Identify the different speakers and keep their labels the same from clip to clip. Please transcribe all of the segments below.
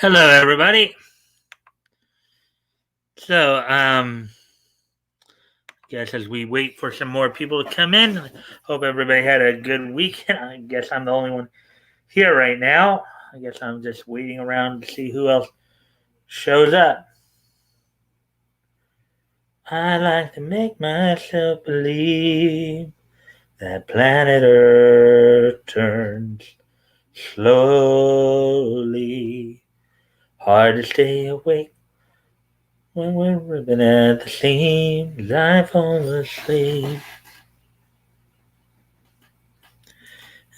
Speaker 1: Hello, everybody. So, guess as we wait for some more people to come in, hope everybody had a good weekend. I guess I'm the only one here right now. I guess I'm just waiting around to see who else shows up. I like to make myself believe that planet Earth turns slowly. Hard to stay awake when we're ripping at the seams. I fall asleep.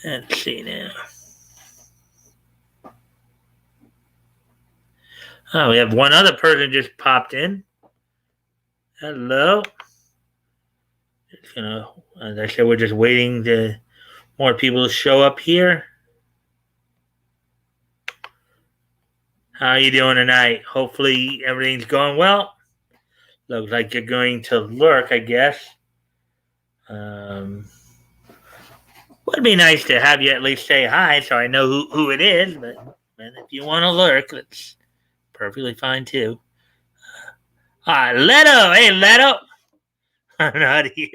Speaker 1: Let's see now. Oh, we have one other person just popped in. Hello. As I said, we're just waiting to more people to show up here. How are you doing tonight? Hopefully everything's going well. Looks like you're going to lurk, I guess. Would be nice to have you at least say hi so I know who it is, but if you want to lurk, that's perfectly fine too. Leto! Hey, Leto! I'm not here.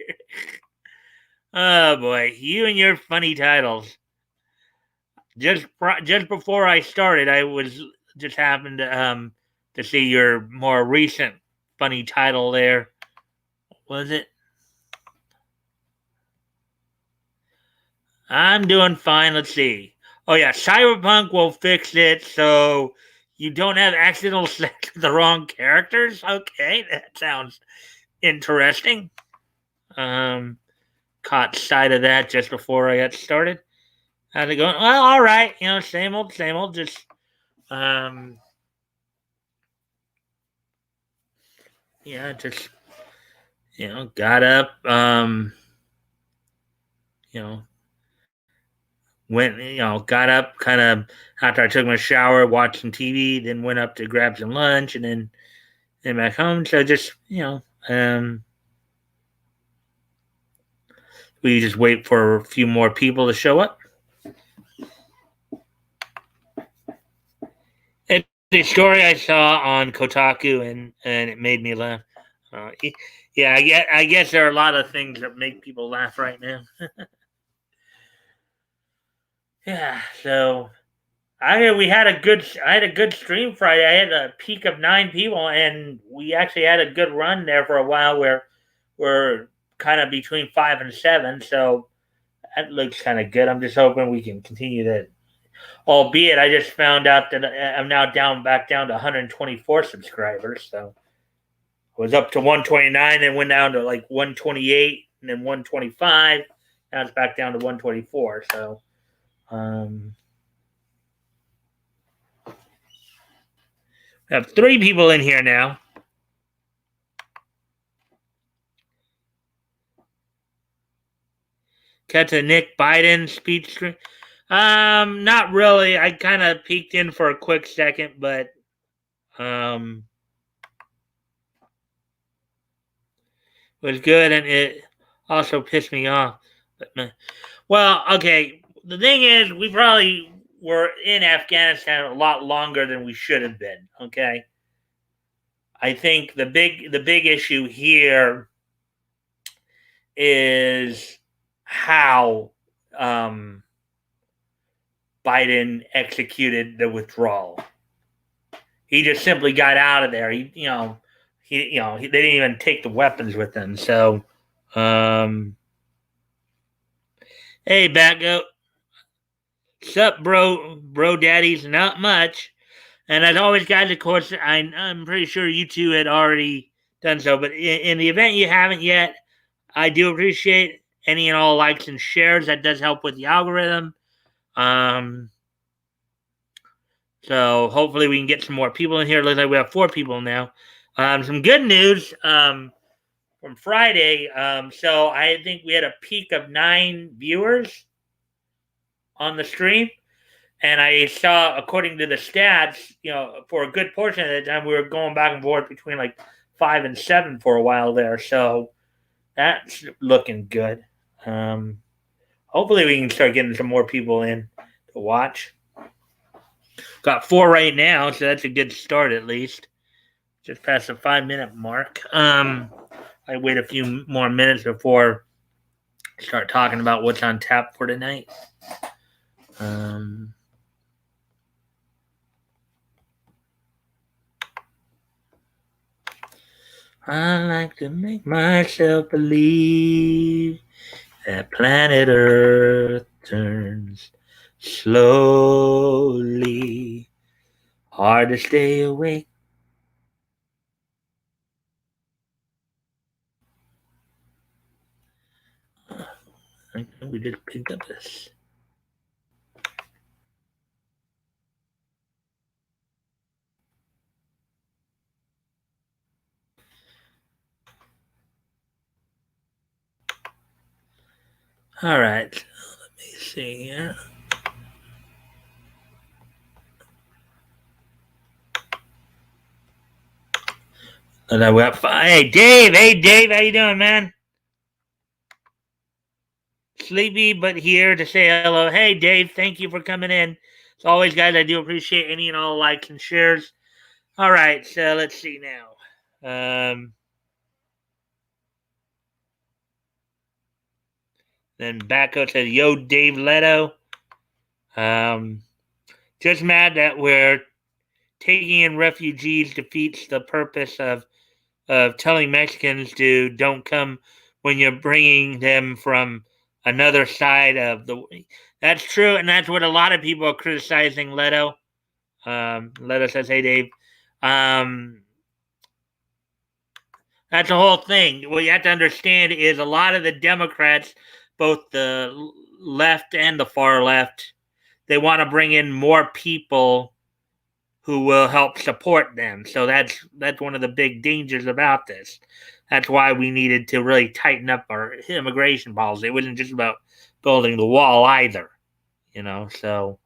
Speaker 1: Oh boy, you and your funny titles. Just before I started, I was just happened to see your more recent funny title there. What was it? I'm doing fine. Let's see. Oh yeah, Cyberpunk will fix it so you don't have accidental sex with the wrong characters. Okay, that sounds interesting. Caught sight of that just before I got started. How's it going? Well, all right. Same old, same old. Just just got up. You know, went. Got up kind of after I took my shower, watched some TV, then went up to grab some lunch, and then back home. So just we just wait for a few more people to show up. It's a story I saw on Kotaku, and it made me laugh. Yeah, I guess there are a lot of things that make people laugh right now. Yeah, so I had a good stream Friday. I had a peak of 9 people, and we actually had a good run there for a while where we're kind of between 5 and 7. So that looks kind of good. I'm just hoping we can continue that. Albeit, I just found out that I'm now back down to 124 subscribers. So I was up to 129 and went down to like 128 and then 125. Now it's back down to 124. So I have 3 people in here now. Catch a Nick Biden speech stream. Not really. I kind of peeked in for a quick second, but it was good, and it also pissed me off. But, well, okay. The thing is, we probably were in Afghanistan a lot longer than we should have been. Okay. I think the big issue here is how Biden executed the withdrawal. He just simply got out of there. They didn't even take the weapons with them. So, hey, Batgoat, sup, bro, daddies, not much. And as always, guys, of course, I'm pretty sure you two had already done so. But in the event you haven't yet, I do appreciate any and all likes and shares. That does help with the algorithm. So hopefully we can get some more people in here. Looks like we have 4 people now. Some good news from Friday. So I think we had a peak of 9 viewers on the stream. And I saw, according to the stats, for a good portion of the time, we were going back and forth between like 5 and 7 for a while there. So that's looking good. Hopefully we can start getting some more people in to watch. Got 4 right now, so that's a good start at least. Just past the 5-minute mark. I wait a few more minutes before I start talking about what's on tap for tonight. I like to make myself believe that planet Earth turns slowly. Hard to stay awake. I think we just picked up this. All right. Let me see here. And then we got hey Dave, how you doing, man? Sleepy, but here to say hello. Hey Dave, thank you for coming in. As always, guys, I do appreciate any and all likes and shares. All right, so let's see now. Then Backo said, "Yo, Dave Leto. Just mad that we're taking in refugees defeats the purpose of telling Mexicans to don't come when you're bringing them from another side of the." That's true, and that's what a lot of people are criticizing Leto. Leto says, "Hey, Dave." That's the whole thing. What you have to understand is a lot of the Democrats, both the left and the far left, they want to bring in more people who will help support them. So that's one of the big dangers about this. That's why we needed to really tighten up our immigration policy. It wasn't just about building the wall either, you know. So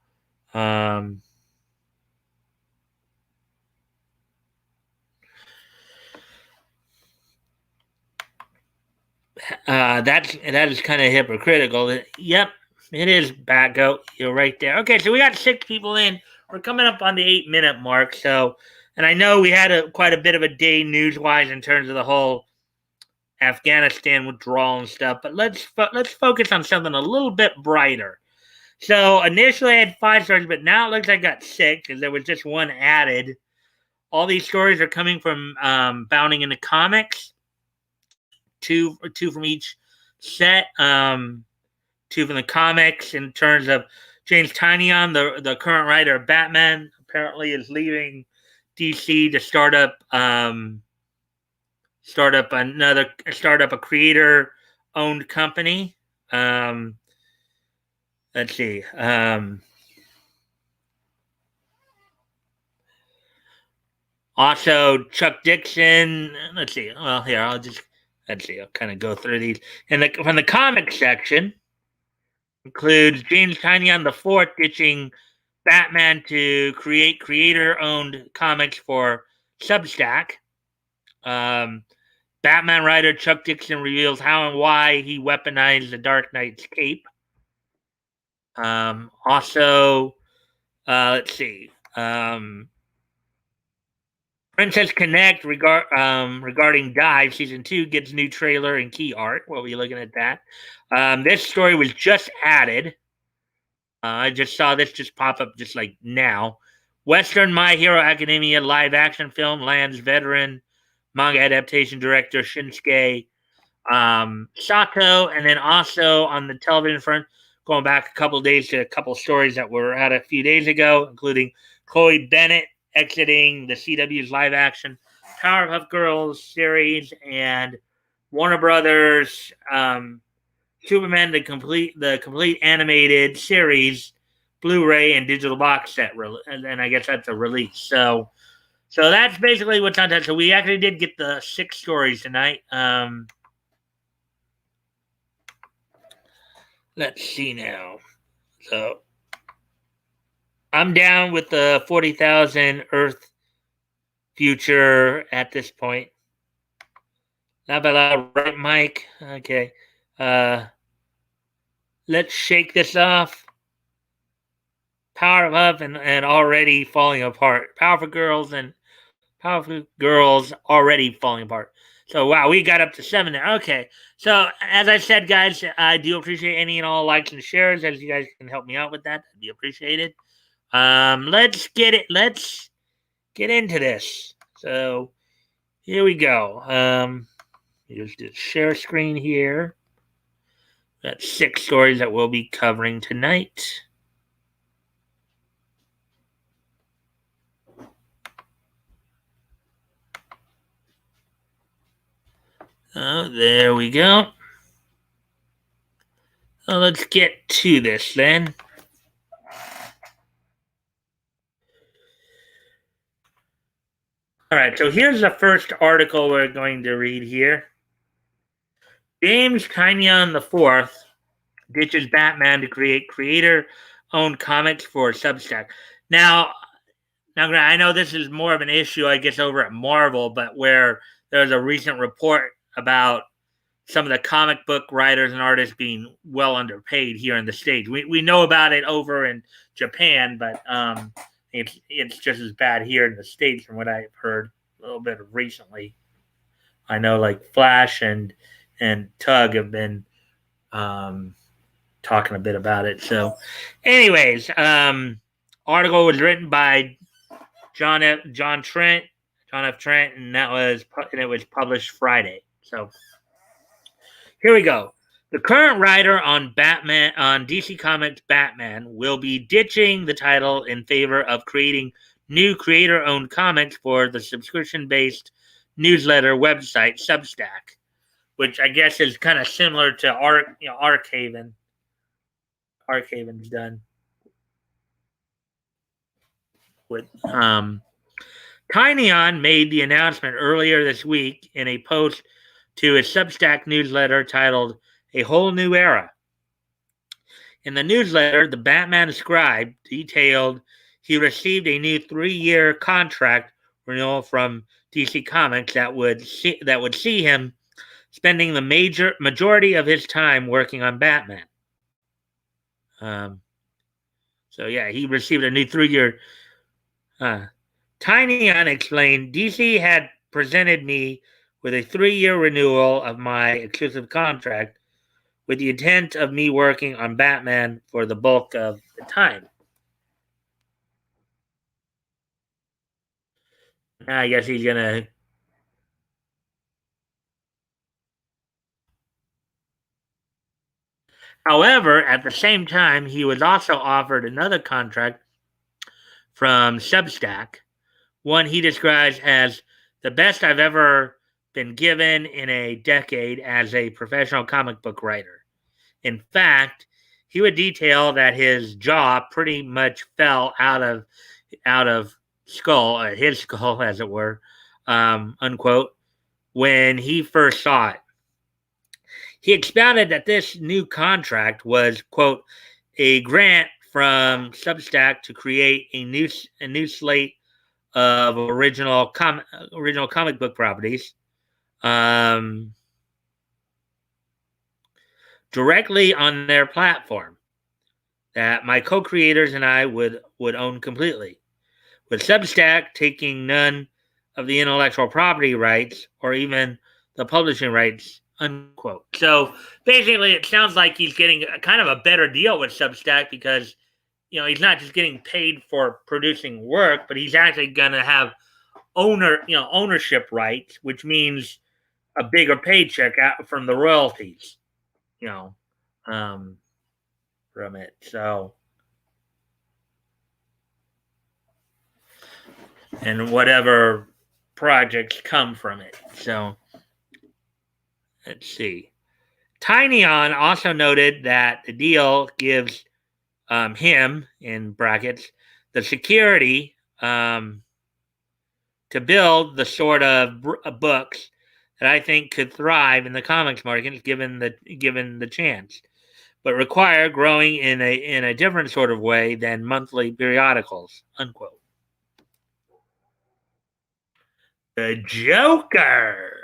Speaker 1: that is kind of hypocritical. Yep, it is, Bat Goat. You're right there. Okay, so we got 6 people in. We're coming up on the 8-minute mark. So, and I know we had quite a bit of a day news wise in terms of the whole Afghanistan withdrawal and stuff. But let's focus on something a little bit brighter. So initially I had 5 stories, but now it looks like I got 6 because there was just one added. All these stories are coming from Bounding into Comics. Two from each set. 2 from the comics in terms of James Tynion, the current writer of Batman, apparently is leaving DC to start up a creator owned company. Let's see. Also, Chuck Dixon. Let's see. Well, here I'll kind of go through these. And from the comic section includes James Tynion the Fourth ditching Batman to create creator-owned comics for Substack. Batman writer Chuck Dixon reveals how and why he weaponized the Dark Knight's cape. Also, let's see. Princess Connect regarding Dive Season 2 gets new trailer and key art. We'll be looking at that. This story was just added. I just saw this just pop up just like now. Western My Hero Academia live action film lands veteran manga adaptation director Shinsuke Sato. And then also on the television front, going back a couple of days to a couple of stories that were out a few days ago, including Chloe Bennett exiting the CW's live action Powerpuff Girls series and Warner Brothers Superman the complete animated series Blu-ray and digital box set, and I guess that's a release. So that's basically what's on that. So we actually did get the 6 stories tonight. Let's see now. So I'm down with the 40,000 Earth future at this point. Not bad, right, Mike? Okay. Let's shake this off. Powerpuff and already falling apart. Powerful Girls already falling apart. So wow, we got up to 7 there. Okay. So as I said, guys, I do appreciate any and all likes and shares, as you guys can help me out with that. That'd be appreciated. Let's get into this. So here we go. Here's the share screen here. Got 6 stories that we'll be covering tonight. Oh, there we go. So let's get to this then. All right, so here's the first article we're going to read here. James Tynion IV ditches Batman to create creator-owned comics for Substack. Now, I know this is more of an issue, I guess, over at Marvel, but where there's a recent report about some of the comic book writers and artists being well underpaid here in the States. We know about it over in Japan, but it's just as bad here in the States from what I've heard a little bit of recently. I know like Flash and Tug have been talking a bit about it. So, anyways, article was written by John F. Trent, and it was published Friday. So here we go. The current writer on DC Comics Batman will be ditching the title in favor of creating new creator-owned comics for the subscription-based newsletter website Substack, which I guess is kind of similar to Archaven. Archaven's done with Tynion made the announcement earlier this week in a post to his Substack newsletter titled A Whole New Era. In the newsletter, the Batman scribe detailed he received a new 3-year contract renewal from DC Comics that would see him spending the majority of his time working on Batman. So yeah, he received a new 3-year. Tynion explained, DC had presented me with a 3-year renewal of my exclusive contract with the intent of me working on Batman for the bulk of the time. I guess he's gonna. However, at the same time, he was also offered another contract from Substack, one he describes as the best I've ever been given in a decade as a professional comic book writer. In fact, he would detail that his jaw pretty much fell out of his skull, as it were, unquote, when he first saw it. He expounded that this new contract was, quote, a grant from Substack to create a new slate of original comic book properties directly on their platform that my co-creators and I would own completely, with Substack taking none of the intellectual property rights or even the publishing rights, unquote. So basically, it sounds like he's getting a kind of a better deal with Substack because, he's not just getting paid for producing work, but he's actually going to have ownership rights, which means a bigger paycheck from the royalties, from it. So, and whatever projects come from it. So, let's see. Tynion also noted that the deal gives him, in brackets, the security to build the sort of books that I think could thrive in the comics market given the chance, but require growing in a different sort of way than monthly periodicals, unquote. The Joker.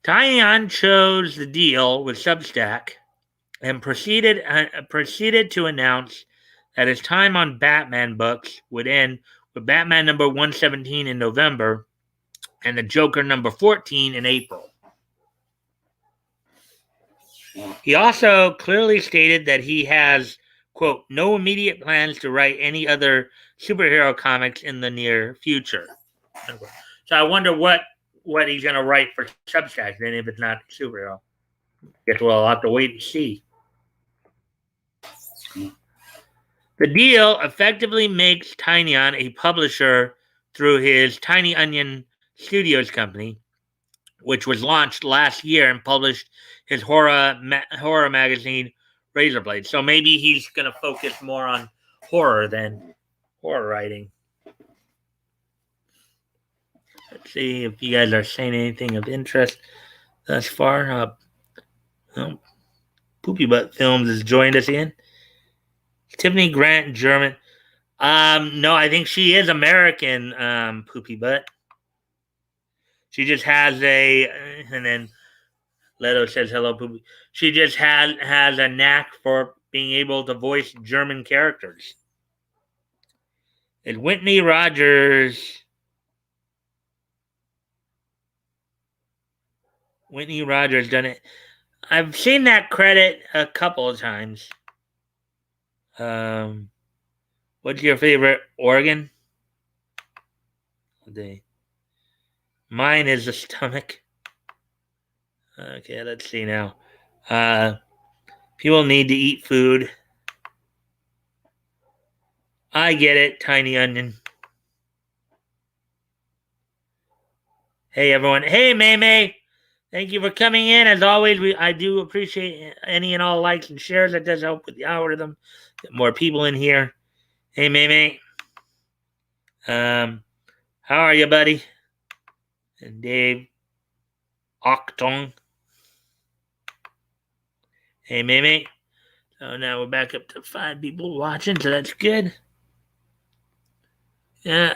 Speaker 1: Tynion chose the deal with Substack and proceeded to announce that his time on Batman books would end with Batman number 117 in November and the Joker number 14 in April. He also clearly stated that he has, quote, no immediate plans to write any other superhero comics in the near future. So I wonder what he's going to write for Substack then if it's not superhero. Guess we'll have to wait and see. The deal effectively makes Tynion a publisher through his Tiny Onion Studios company, which was launched last year and published his horror magazine Razorblade. So maybe he's going to focus more on horror than horror writing. Let's see if you guys are saying anything of interest thus far. Poopy Butt Films has joined us again. Tiffany Grant, German. No, I think she is American, Poopy Butt. She just has and then Leto says hello, Poopy. She just has a knack for being able to voice German characters. Is Whitney Rodgers done it? I've seen that credit a couple of times. What's your favorite organ? Mine is the stomach. Okay, let's see now. People need to eat food. I get it, Tiny Onion. Hey, everyone. Hey, May. Thank you for coming in. As always, I do appreciate any and all likes and shares. That does help with the algorithm. Get more people in here. Hey, May. How are you, buddy? And Dave Octong. Hey, May. So now we're back up to 5 people watching, so that's good. Yeah.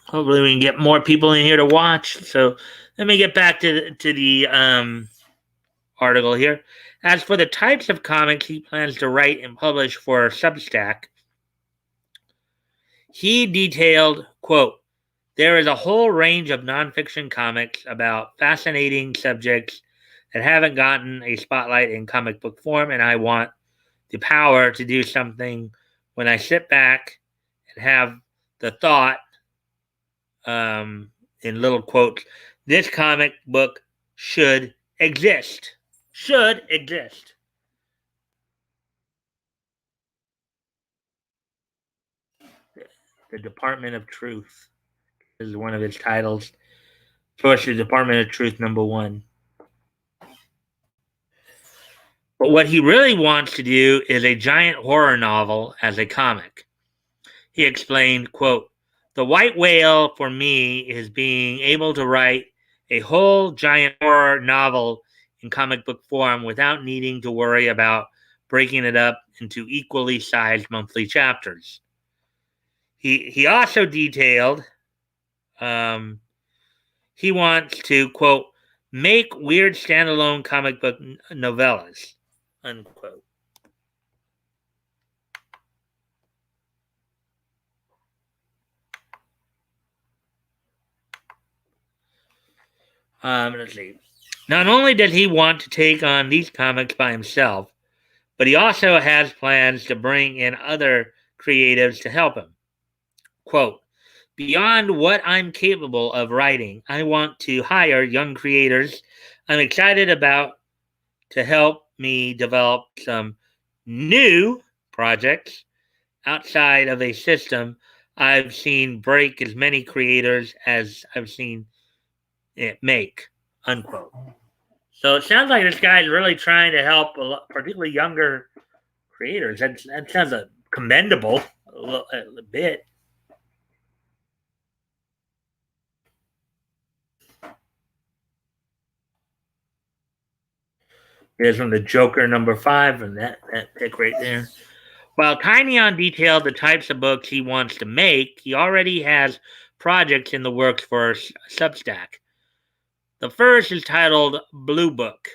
Speaker 1: Hopefully we can get more people in here to watch. So let me get back to the article here. As for the types of comics he plans to write and publish for Substack, he detailed, quote, there is a whole range of nonfiction comics about fascinating subjects that haven't gotten a spotlight in comic book form, and I want the power to do something when I sit back and have the thought, in little quotes, this comic book should exist. Should exist. The Department of Truth is one of his titles. Of course, the Department of Truth #1. But what he really wants to do is a giant horror novel as a comic. He explained, quote, the white whale for me is being able to write a whole giant horror novel in comic book form without needing to worry about breaking it up into equally sized monthly chapters. He also detailed he wants to, quote, make weird standalone comic book novellas, unquote. Let's see. Not only does he want to take on these comics by himself, but he also has plans to bring in other creatives to help him. Quote, beyond what I'm capable of writing, I want to hire young creators I'm excited about to help me develop some new projects outside of a system I've seen break as many creators as I've seen it make, unquote. So it sounds like this guy's really trying to help particularly younger creators. That sounds commendable a bit. Here's from the Joker #5, and that pick right there. While Tynion detailed the types of books he wants to make, he already has projects in the works for Substack. The first is titled Blue Book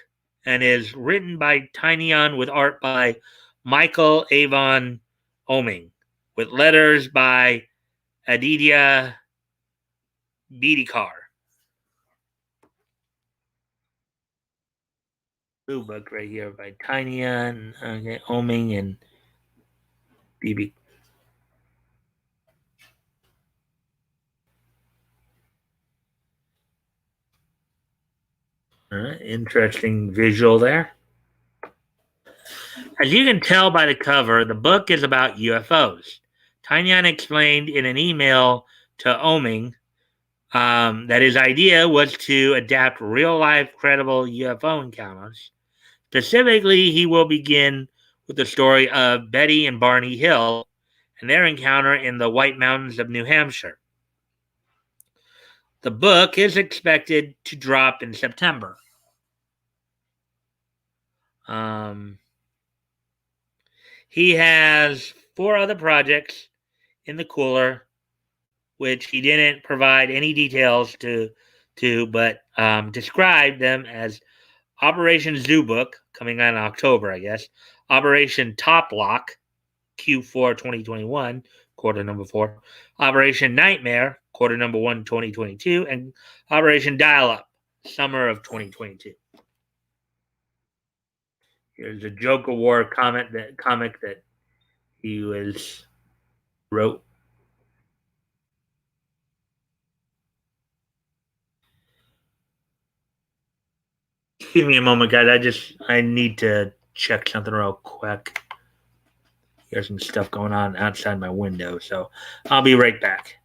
Speaker 1: and is written by Tinyon with art by Michael Avon Oming, with letters by Aditya Bidikar. Blue Book right here by Tinyon, okay, Oming, and BB. Interesting visual there. As you can tell by the cover, the book is about UFOs. Tinyon explained in an email to Oming that his idea was to adapt real life credible UFO encounters. Specifically, he will begin with the story of Betty and Barney Hill and their encounter in the White Mountains of New Hampshire. The book is expected to drop in September. He has 4 other projects in the cooler, which he didn't provide any details but described them as Operation Zoo Book, coming out in October, I guess. Operation Top Lock, Q4 2021, quarter number 4. Operation Nightmare, quarter number 1, 2022. And Operation Dial Up, summer of 2022. Here's a Joker War comic that he wrote. Excuse me a moment, guys. I need to check something real quick. There's some stuff going on outside my window, so I'll be right back.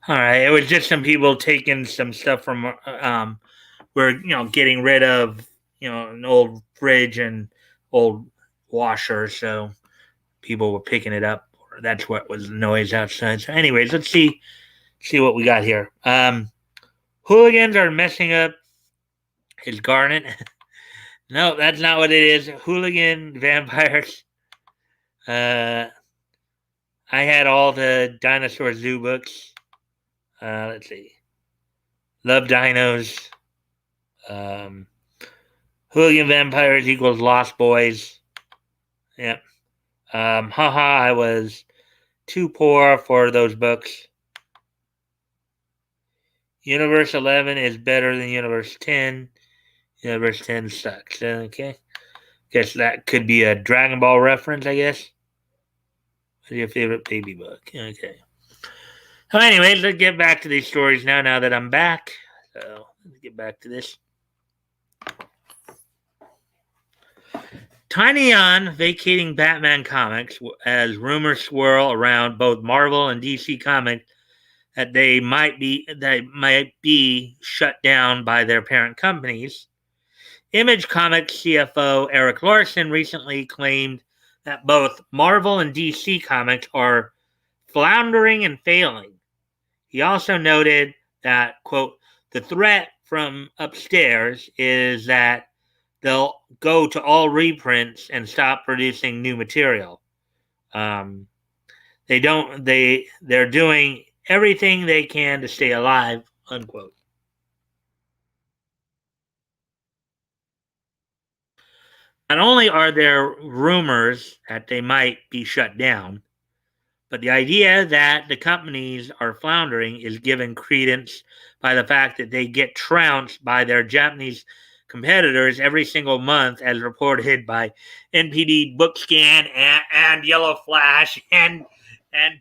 Speaker 1: All right, it was just some people taking some stuff from we're getting rid of an old fridge and old washer, so people were picking it up. That's what was the noise outside. So, anyways, let's see what we got here. Hooligans are messing up his garnet. No, that's not what it is. Hooligan vampires. I had all the dinosaur zoo books. Let's see. Love dinos. Hooligan vampires equals Lost Boys. Yep. Haha, I was too poor for those books. Universe 11 is better than Universe 10. Universe 10 sucks. Okay. Guess that could be a Dragon Ball reference, I guess. What's your favorite baby book? Okay. So anyways, let's get back to these stories now that I'm back. So let's get back to this. Tiny on vacating Batman comics as rumors swirl around both Marvel and DC Comics that they might be shut down by their parent companies. Image Comics CFO Eric Larson recently claimed that both Marvel and DC Comics are floundering and failing. He also noted that, quote, the threat from upstairs is that they'll go to all reprints and stop producing new material. They're doing everything they can to stay alive, unquote. Not only are there rumors that they might be shut down, but the idea that the companies are floundering is given credence by the fact that they get trounced by their Japanese competitors every single month, as reported by NPD Bookscan and Yellow Flash and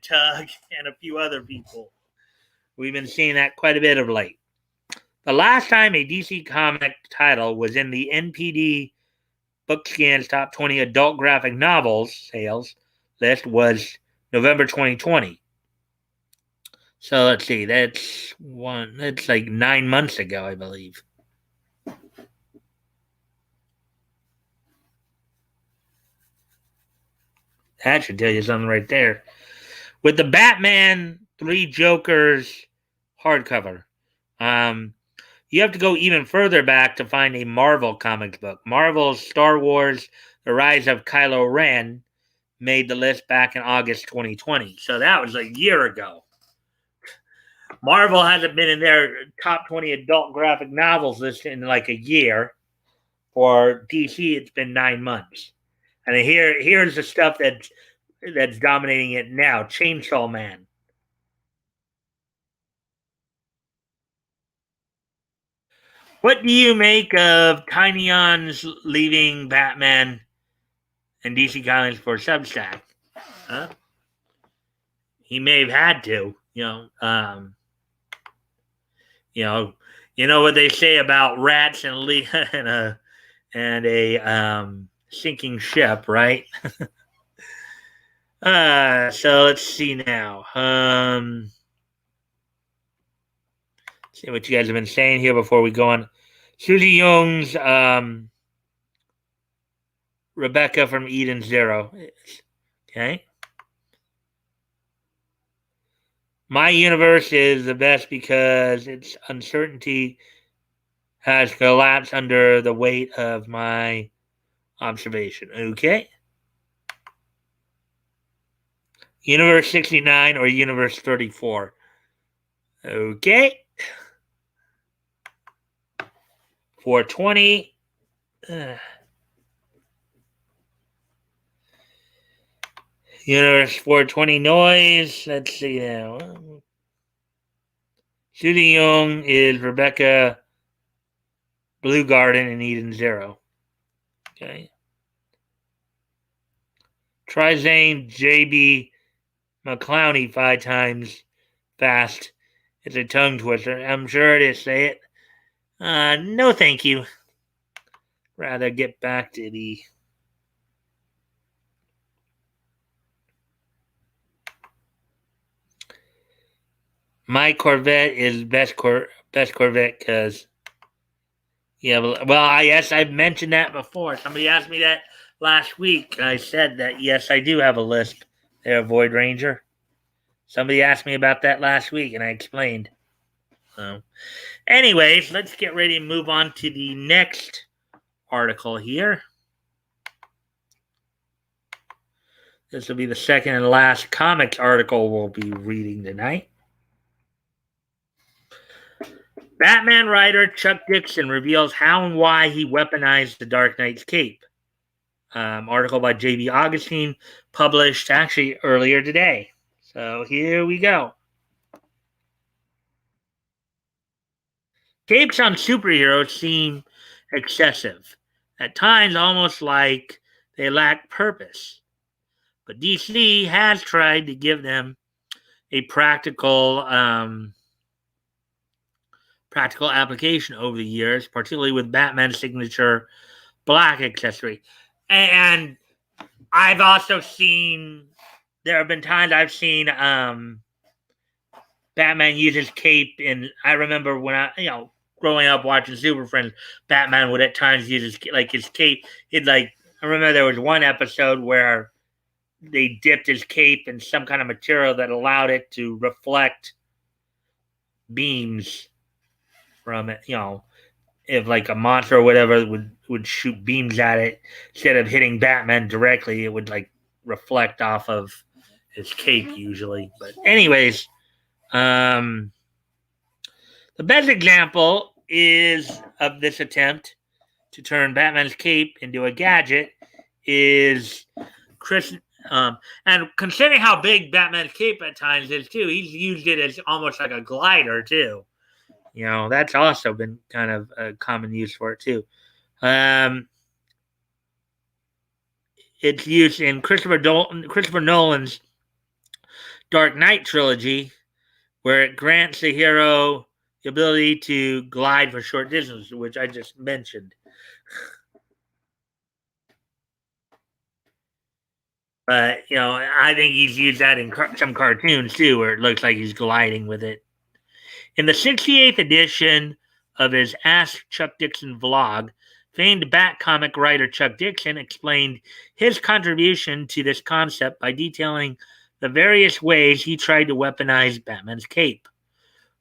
Speaker 1: Tug and a few other people. We've been seeing that quite a bit of late. The last time a DC comic title was in the NPD Bookscan's top 20 adult graphic novels sales list was November 2020. So let's see, that's like 9 months ago, I believe. That should tell you something right there. With the Batman Three Jokers hardcover, you have to go even further back to find a Marvel comics book. Marvel's Star Wars: The Rise of Kylo Ren made the list back in August 2020. So that was a year ago. Marvel hasn't been in their top 20 adult graphic novels list in like a year. For DC, it's been 9 months. And here's the stuff that's dominating it now. Chainsaw Man. What do you make of Tiny On's leaving Batman and DC Comics for Substack? Huh? He may have had to, you know what they say about rats and a sinking ship, right? So let's see now. See what you guys have been saying here before we go on. Susie Young's Rebecca from Eden Zero. Okay. My universe is the best because its uncertainty has collapsed under the weight of my observation. Okay. Universe 69 or Universe 34. Okay. 420. Universe 420 noise. Let's see now. Susie Young is Rebecca Blue Garden in Eden Zero. Okay. Trizane JB McClowney 5 times fast. It's a tongue twister. I'm sure it is. Say it. No, thank you. Rather get back to the. My Corvette is best Corvette because. Yeah, well, I've mentioned that before. Somebody asked me that last week. I said that, yes, I do have a list there, Void Ranger. Somebody asked me about that last week, and I explained. So, anyways, let's get ready to move on to the next article here. This will be the second and last comics article we'll be reading tonight. Batman writer Chuck Dixon reveals how and why he weaponized the Dark Knight's cape. Article by J.B. Augustine, published actually earlier today. So here we go. Capes on superheroes seem excessive, at times almost like they lack purpose. But DC has tried to give them a practical application over the years, particularly with Batman's signature black accessory. And I've also seen, there have been times I've seen Batman use his cape, and I remember when growing up watching Super Friends, Batman would at times use his cape. I remember there was one episode where they dipped his cape in some kind of material that allowed it to reflect beams from it. If like a monster or whatever would shoot beams at it, instead of hitting Batman directly, it would like reflect off of his cape usually. But anyways, the best example is of this attempt to turn Batman's cape into a gadget is Chris. And considering how big Batman's cape at times is too, he's used it as almost like a glider too. That's also been kind of a common use for it too. It's used in Christopher Nolan's Dark Knight trilogy, where it grants the hero the ability to glide for short distances, which I just mentioned. But, I think he's used that in some cartoons too, where it looks like he's gliding with it. In the 68th edition of his Ask Chuck Dixon vlog, famed Bat comic writer Chuck Dixon explained his contribution to this concept by detailing the various ways he tried to weaponize Batman's cape,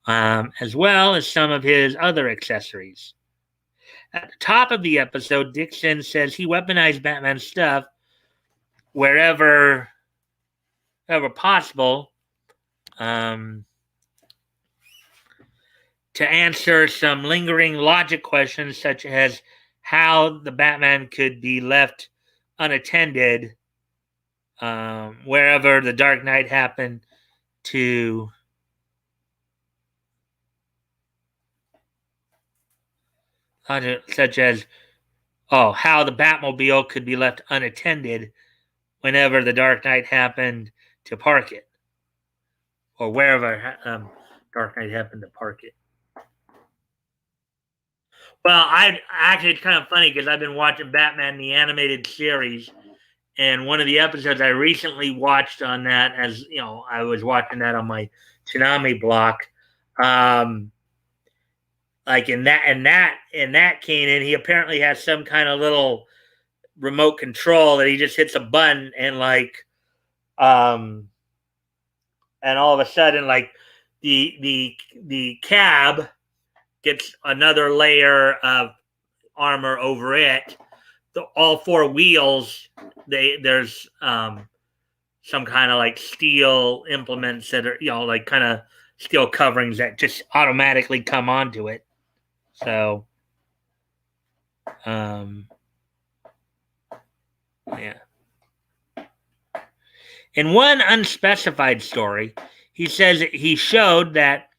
Speaker 1: as well as some of his other accessories. At the top of the episode, Dixon says he weaponized Batman's stuff wherever possible, to answer some lingering logic questions, such as how the Batman could be left unattended wherever the Dark Knight happened to such as how the Batmobile could be left unattended whenever the Dark Knight happened to park it, or wherever Dark Knight happened to park it. Well, it's kind of funny because I've been watching Batman the animated series, and one of the episodes I recently watched on that, as I was watching that on my Tsunami block. Like in that Kanan, he apparently has some kind of little remote control that he just hits a button and and all of a sudden the cab gets another layer of armor over it. All four wheels, there's some kind of steel implements that are kind of steel coverings that just automatically come onto it. So, yeah. In one unspecified story, he says he showed that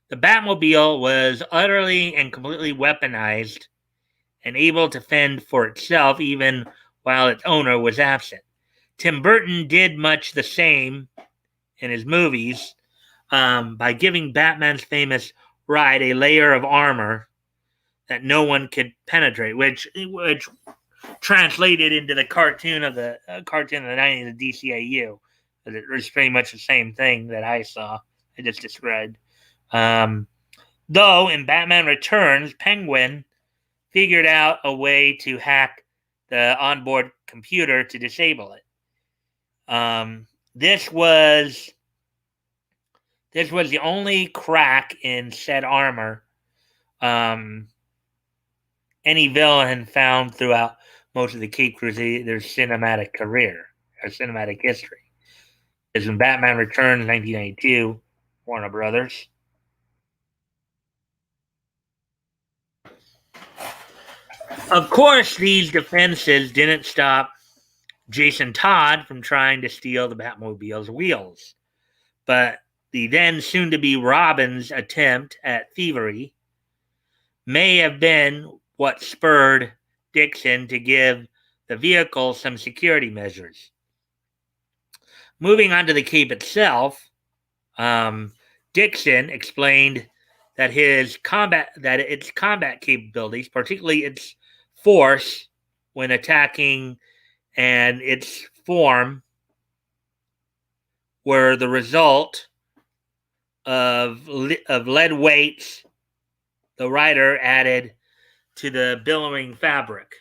Speaker 1: the Batmobile was utterly and completely weaponized and able to fend for itself even while its owner was absent. Tim Burton did much the same in his movies by giving Batman's famous ride a layer of armor that no one could penetrate, which translated into the cartoon of the 90s, the DCAU. It was pretty much the same thing that I just described. Though in Batman Returns, Penguin figured out a way to hack the onboard computer to disable it. This was the only crack in said armor any villain found throughout most of the Cape Crusader's cinematic career or cinematic history. Because in Batman Returns, 1992, Warner Brothers. Of course, these defenses didn't stop Jason Todd from trying to steal the Batmobile's wheels, but the then soon to be Robin's attempt at thievery may have been what spurred Dixon to give the vehicle some security measures. Moving on to the cape itself, Dixon explained that its combat capabilities, particularly its force when attacking and its form, were the result of lead weights the writer added to the billowing fabric.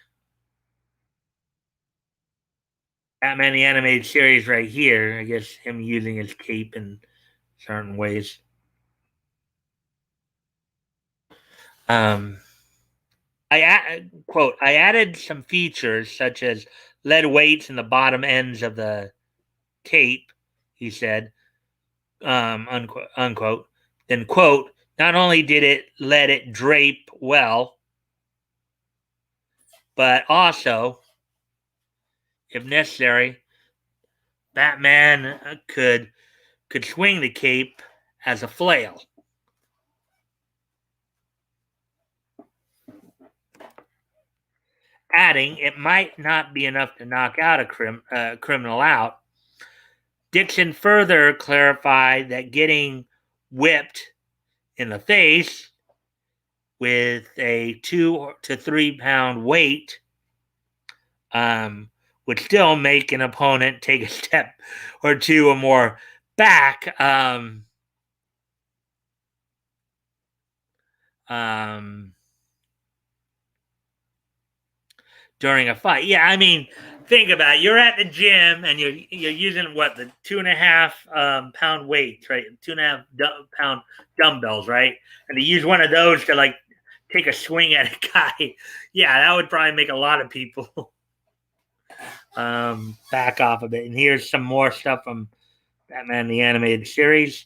Speaker 1: Batman the Animated Series right here, I guess him using his cape in certain ways. Quote, I added some features such as lead weights in the bottom ends of the cape, he said, unquote, unquote. Then, quote, not only did it let it drape well, but also, if necessary, Batman could swing the cape as a flail. Adding, it might not be enough to knock out a criminal out. Dixon further clarified that getting whipped in the face with a 2 to 3 pound weight would still make an opponent take a step or two or more back. During a fight. Yeah, I mean, think about it. You're at the gym and you're using what, the 2.5 pound weights, right? 2.5 pound dumbbells, right? And to use one of those to like take a swing at a guy, yeah, that would probably make a lot of people back off of it. And here's some more stuff from Batman the Animated Series.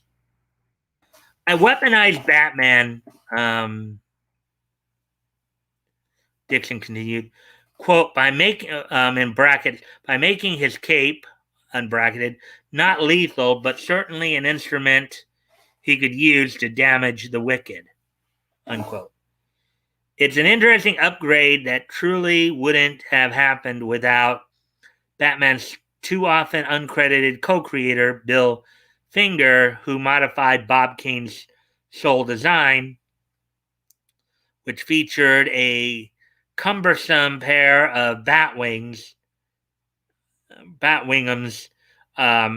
Speaker 1: I weaponized Batman. Dixon continued, quote, by making in brackets, by making his cape, unbracketed, not lethal, but certainly an instrument he could use to damage the wicked, unquote. It's an interesting upgrade that truly wouldn't have happened without Batman's too often uncredited co-creator, Bill Finger, who modified Bob Kane's Soul design, which featured a cumbersome pair of batwingums,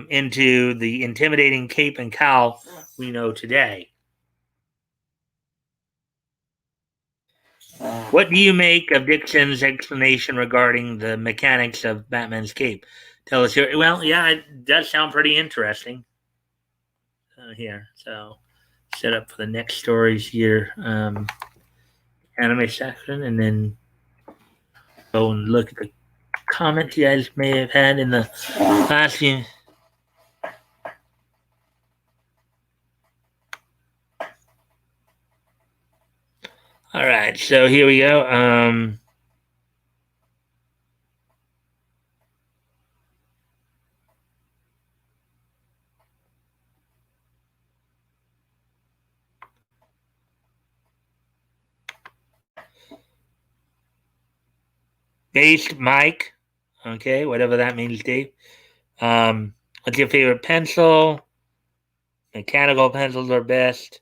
Speaker 1: into the intimidating cape and cowl we know today. What do you make of Dixon's explanation regarding the mechanics of Batman's cape? Tell us here. Well, yeah, it does sound pretty interesting here. So, set up for the next stories here, anime section, and then go and look at the comments you guys may have had in the last few. All right, so here we go. Based Mike, okay, whatever that means, Dave. What's your favorite pencil? Mechanical pencils are best.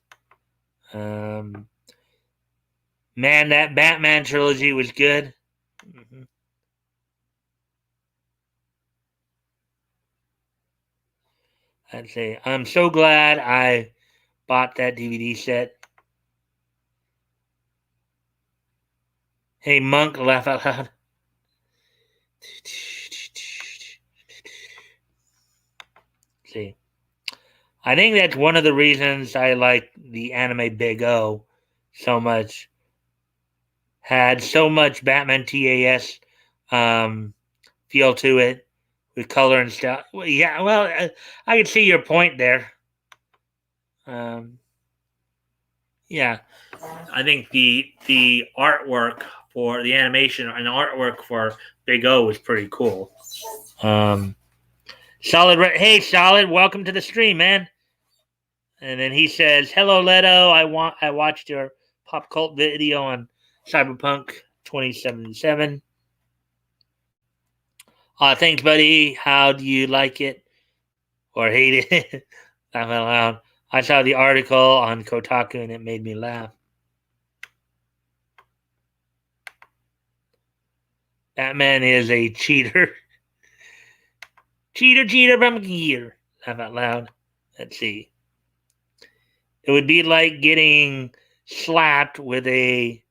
Speaker 1: Man, that Batman trilogy was good. Mm-hmm. I'd say I'm so glad I bought that DVD set. Hey, Monk, laugh out loud. See, I think that's one of the reasons I like the anime Big O so much. Had so much Batman TAS feel to it with color and stuff. Well, yeah, well, I can see your point there. Yeah, I think the artwork for the animation and artwork for Big O was pretty cool. Um, hey, Solid, welcome to the stream, man. And then he says, "Hello, Leto. I watched your pop cult video on Cyberpunk 2077. Thanks, buddy. How do you like it or hate it?" Laugh out loud. I saw the article on Kotaku and it made me laugh. Batman is a cheater. Cheater from here. Laugh out loud. Let's see. It would be like getting slapped with a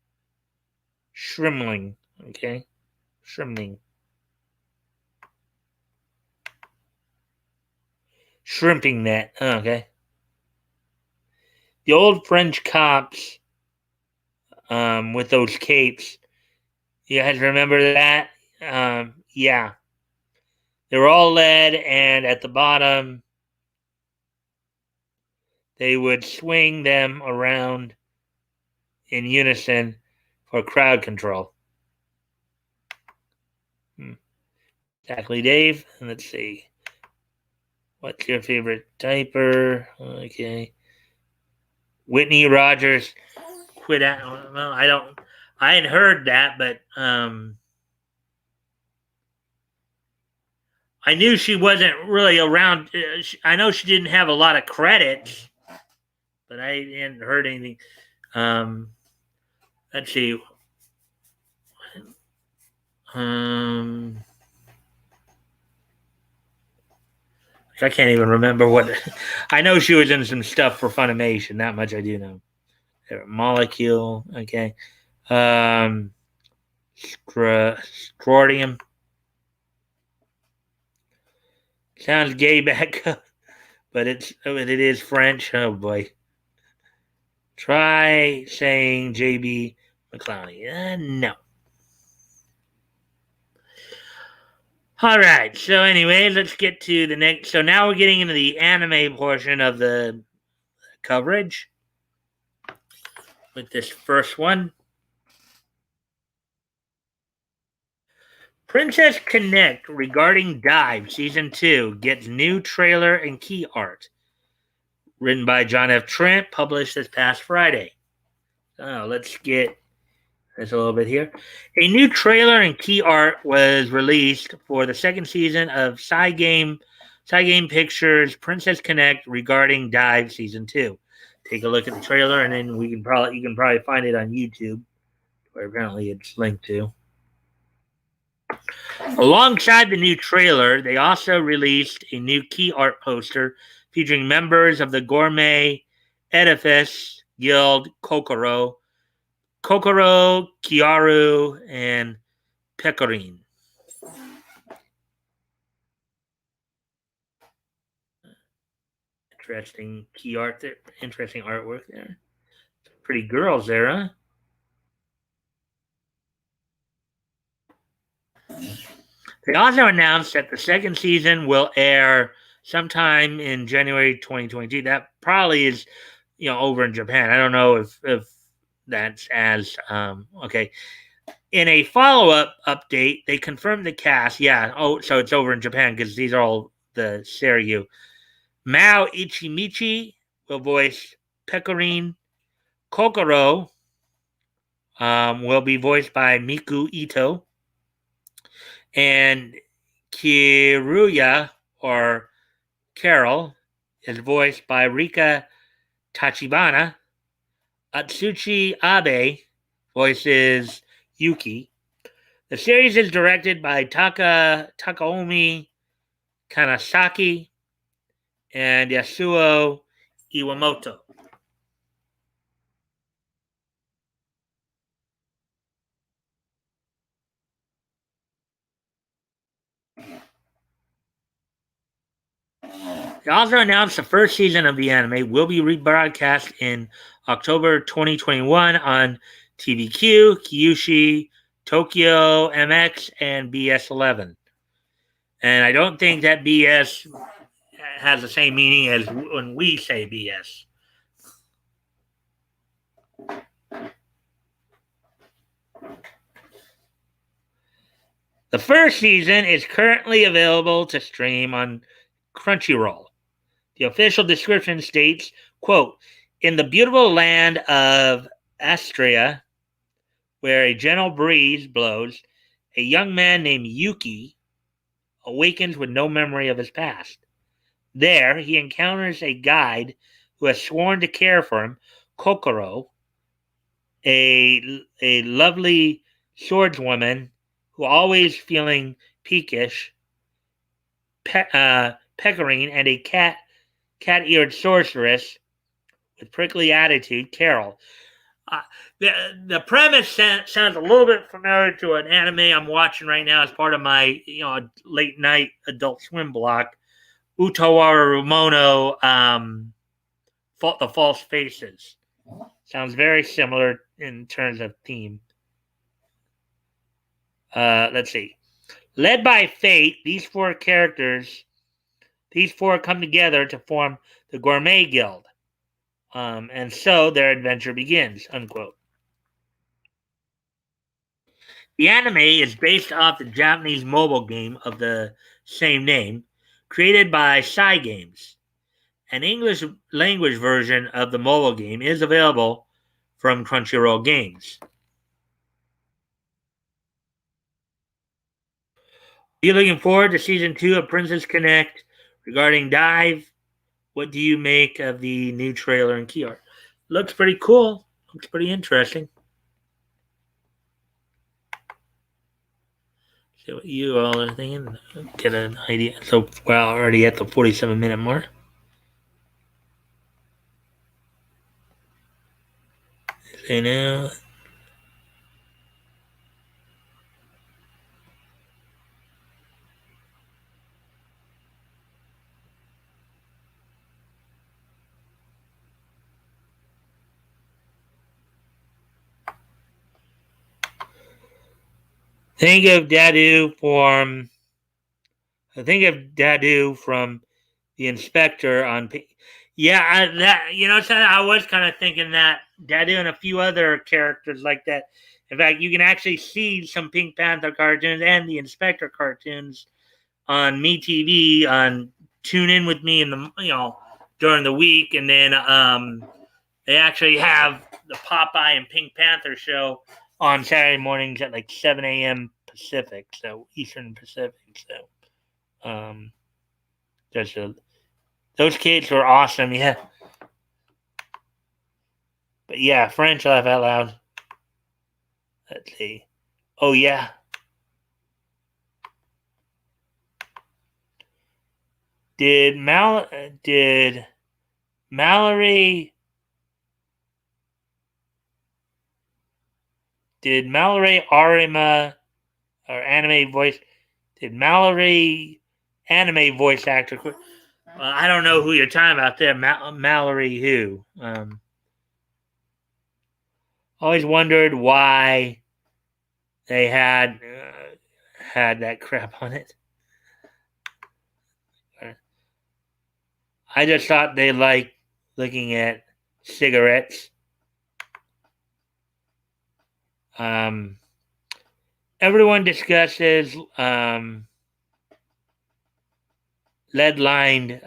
Speaker 1: shrimling. Okay? Shrimping net. Oh, okay. The old French cops with those capes. You guys remember that? Yeah. They were all lead, and at the bottom, they would swing them around in unison for crowd control. Exactly, Dave. Let's see. What's your favorite diaper? Okay. Whitney Rodgers quit out. Well, I hadn't heard that, but I knew she wasn't really around. I know she didn't have a lot of credits, but I hadn't heard anything. Let's see. I can't even remember what. I know she was in some stuff for Funimation. That much I do know. Molecule. Okay. Strontium. Sounds gay back up, but it is French. Oh boy. Try saying JB McClowney. No. All right. So anyway, let's get to the next. So now we're getting into the anime portion of the coverage with this first one. Princess Connect regarding Dive Season 2 gets new trailer and key art. Written by John F. Trent, published this past Friday. So let's get this a little bit here. A new trailer and key art was released for the second season of Cygame Pictures' Princess Connect regarding Dive Season 2. Take a look at the trailer, and then you can probably find it on YouTube, where apparently it's linked to. Alongside the new trailer, they also released a new key art poster featuring members of the Gourmet Edifice Guild Kokoro, Kiaru, and Pecorine. Interesting key art there. Interesting artwork there. Pretty girls there, huh? They also announced that the second season will air sometime in January 2022. That probably is, over in Japan. I don't know if that's as okay. In a follow-up update, they confirmed the cast. Yeah. Oh, so it's over in Japan because these are all the Seiryu. Mao Ichimichi will voice Pecorine. Kokoro will be voiced by Miku Ito. And Kiruya, or Carol, is voiced by Rika Tachibana. Atsushi Abe voices Yuki. The series is directed by Takaomi Kanasaki and Yasuo Iwamoto. They also announced the first season of the anime will be rebroadcast in October 2021 on TVQ, Kyushu, Tokyo MX, and BS11. And I don't think that BS has the same meaning as when we say BS. The first season is currently available to stream on Crunchyroll. The official description states, quote, in the beautiful land of Astria, where a gentle breeze blows, a young man named Yuki awakens with no memory of his past. There, he encounters a guide who has sworn to care for him, Kokoro, a lovely swordswoman who always feeling peakish, peckering, and a cat-eared sorceress with prickly attitude, Carol. Uh, the premise sounds a little bit familiar to an anime I'm watching right now as part of my late night Adult Swim block, Utawaru Mono, The False Faces. Sounds very similar in terms of theme. Let's see. Led by fate, these four come together to form the Gourmet Guild. And so their adventure begins, unquote. The anime is based off the Japanese mobile game of the same name, created by Cygames. An English language version of the mobile game is available from Crunchyroll Games. Are you looking forward to season 2 of Princess Connect? Regarding Dive, what do you make of the new trailer and key art? Looks pretty cool. Looks pretty interesting. See what you all are thinking. Get an idea. So we're already at the 47-minute mark. So now. Think of Dadu from the Inspector on. Yeah, I was kind of thinking that Dadu and a few other characters like that. In fact, you can actually see some Pink Panther cartoons and the Inspector cartoons on MeTV on Tune In With Me in the during the week, and then they actually have the Popeye and Pink Panther show on Saturday mornings at like 7 a.m. Pacific, so Eastern Pacific. So, those kids were awesome, yeah. But yeah, French laugh out loud. Let's see. Oh yeah. Did Mallory Arima or anime voice? Did Mallory anime voice actor? I don't know who you're talking about there. Mallory who? Always wondered why they had that crap on it. I just thought they liked looking at cigarettes. Everyone discusses lead-lined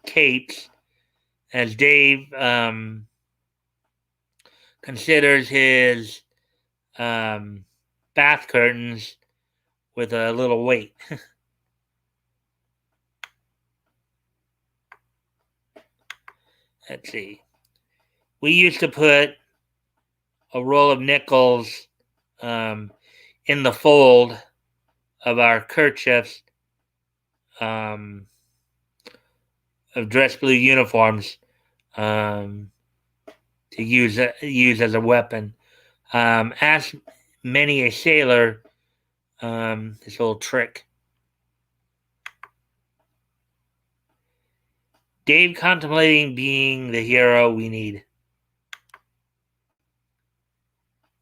Speaker 1: capes as Dave considers his bath curtains with a little weight. Let's see. We used to put a roll of nickels in the fold of our kerchiefs of dress blue uniforms to use as a weapon. Ask many a sailor this little trick. Dave contemplating being the hero we need.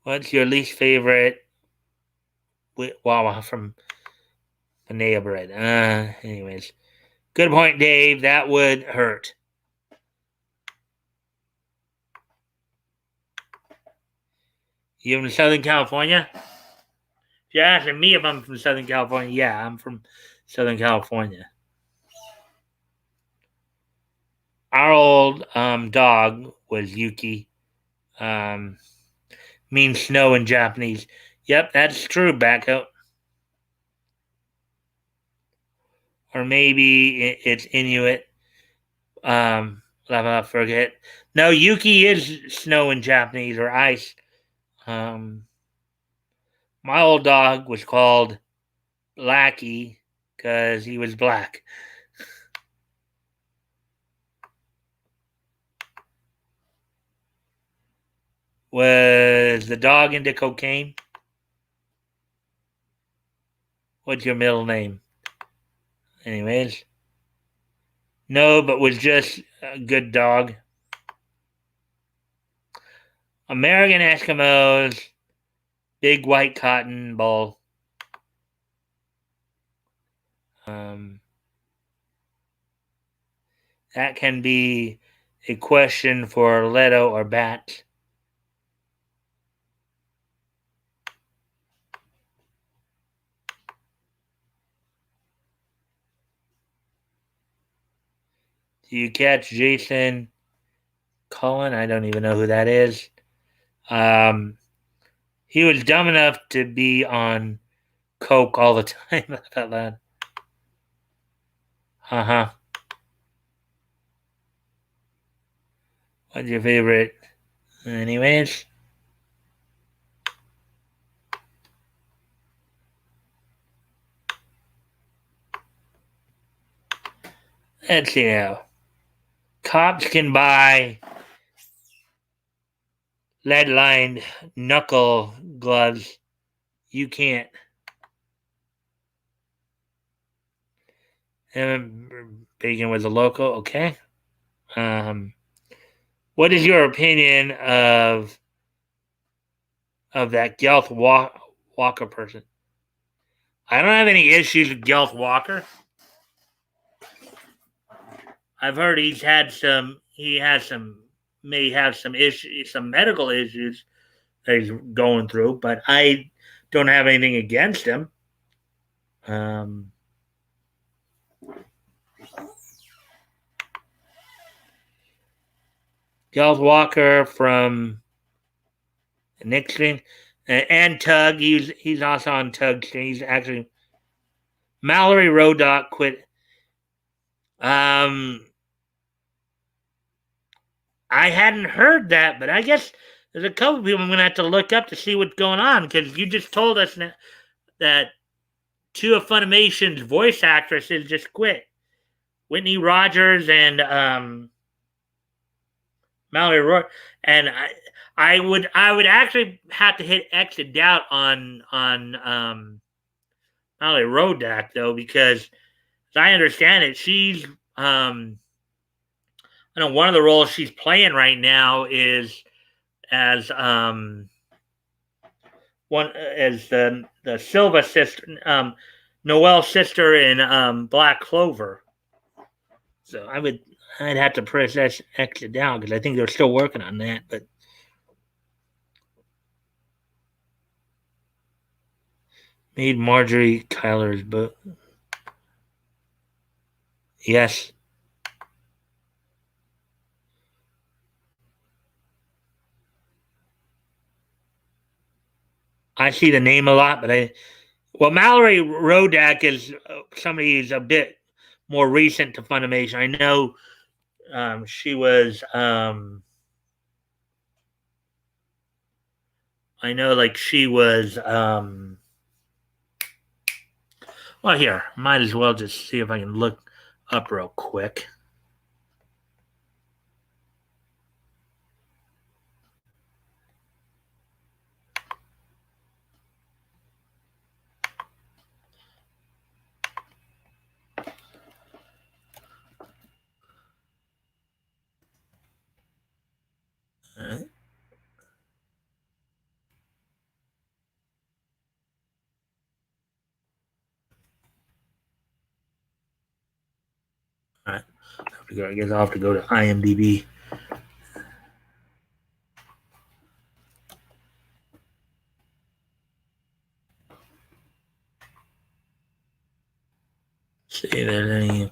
Speaker 1: What's your least favorite Wawa from Panea Bread? Anyways. Good point, Dave. That would hurt. You in Southern California? If you're asking me if I'm from Southern California, yeah, I'm from Southern California. Our old dog was Yuki. Um, means snow in Japanese. Yep, that's true, Backo. Or maybe it's Inuit. I forget. No, Yuki is snow in Japanese or ice. Um, my old dog was called Blackie because he was black. Was the dog into cocaine? What's your middle name? Anyways, no, but was just a good dog. American Eskimos, big white cotton ball. Um, that can be a question for Leto or Bat. Do you catch Jason Cullen? I don't even know who that is. He was dumb enough to be on coke all the time. Laugh out loud. Uh-huh. What's your favorite? Anyways. Let's see now. Cops can buy lead-lined knuckle gloves. You can't. Bacon was a local. Okay. What is your opinion of that Gelth Walker person? I don't have any issues with Gelth Walker. I've heard he may have some issues, some medical issues that he's going through, but I don't have anything against him. Gelth Walker from Nick Stream and Tug. He's also on Tug Stream. He's actually Mallory Rodock quit. I hadn't heard that, but I guess there's a couple people I'm going to have to look up to see what's going on because you just told us that two of Funimation's voice actresses just quit. Whitney Rodgers and Mallory Roy, and I would actually have to hit exit out on Mallory Rodak though because as I understand it, she's I know one of the roles she's playing right now is as the Silva sister, Noelle's sister in Black Clover. So I'd have to press exit down because I think they're still working on that. But made Marjorie Kyler's book. Yes. I see the name a lot, but Mallory Rodak is somebody who's a bit more recent to Funimation. I know she was. I know, like she was. Well, here, might as well just see if I can look up real quick. All right. I guess I'll have to go to IMDb. See if there's any.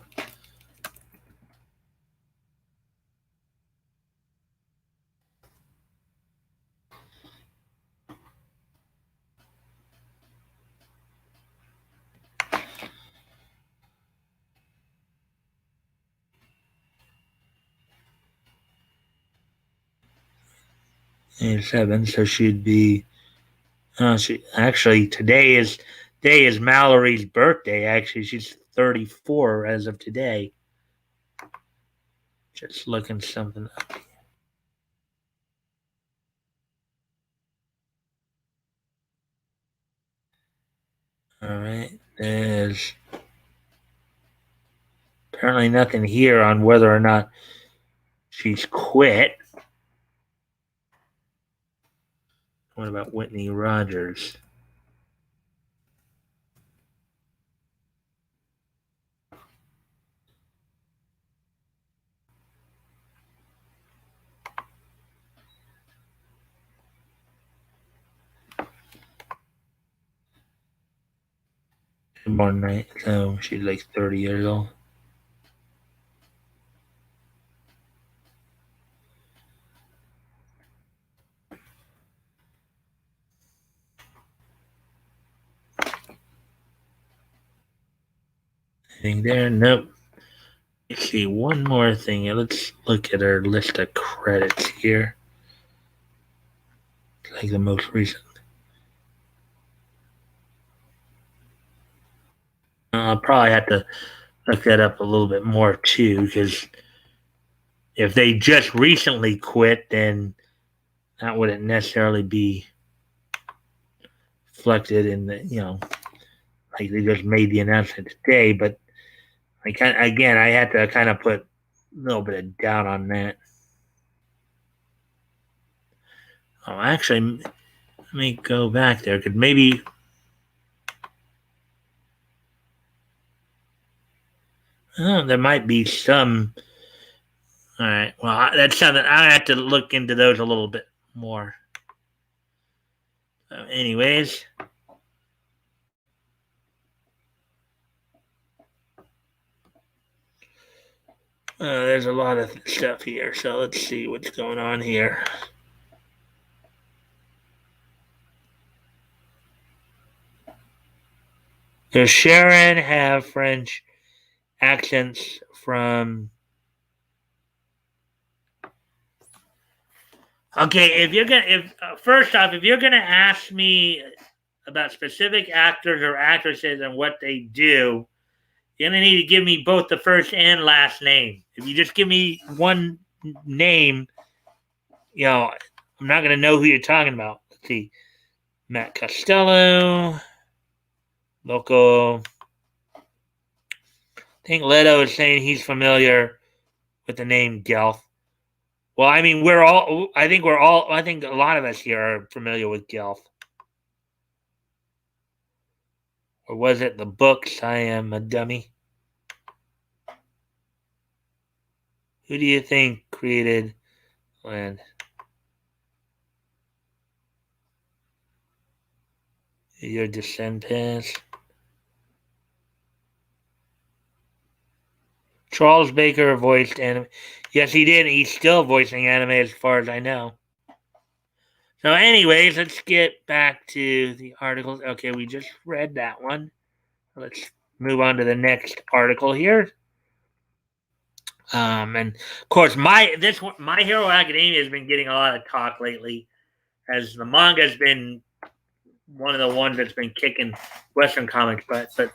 Speaker 1: And 7, so she'd be. She actually today is Mallory's birthday. Actually, she's 34 as of today. Just looking something up. All right, there's apparently nothing here on whether or not she's quit. What about Whitney Rodgers? Born night, so she's like 30 years old. Anything there? Nope. Let's see, one more thing. Let's look at our list of credits here. Like the most recent. I'll probably have to look that up a little bit more too, because if they just recently quit, then that wouldn't necessarily be reflected in the, like they just made the announcement today. But again, I had to kind of put a little bit of doubt on that. Oh, actually, let me go back there. Could maybe. Oh, there might be some. All right. Well, that's something I have to look into those a little bit more. So anyways, there's a lot of stuff here. So let's see what's going on here. Does Sharon have French accents from? Okay, if first off, if you're gonna ask me about specific actors or actresses and what they do, you're gonna need to give me both the first and last name. If you just give me one name, I'm not gonna know who you're talking about. Let's see, Matt Costello, local. I think Leto is saying he's familiar with the name Gelf. Well, I mean, I think a lot of us here are familiar with Gelf. Or was it the books? I Am a Dummy. Who do you think created Land? Your descendants. Charles Baker voiced anime. Yes, he did. He's still voicing anime as far as I know. So, anyways, let's get back to the articles. Okay, we just read that one. Let's move on to the next article here. And of course, My Hero Academia has been getting a lot of talk lately, as the manga has been one of the ones that's been kicking Western comics butt. But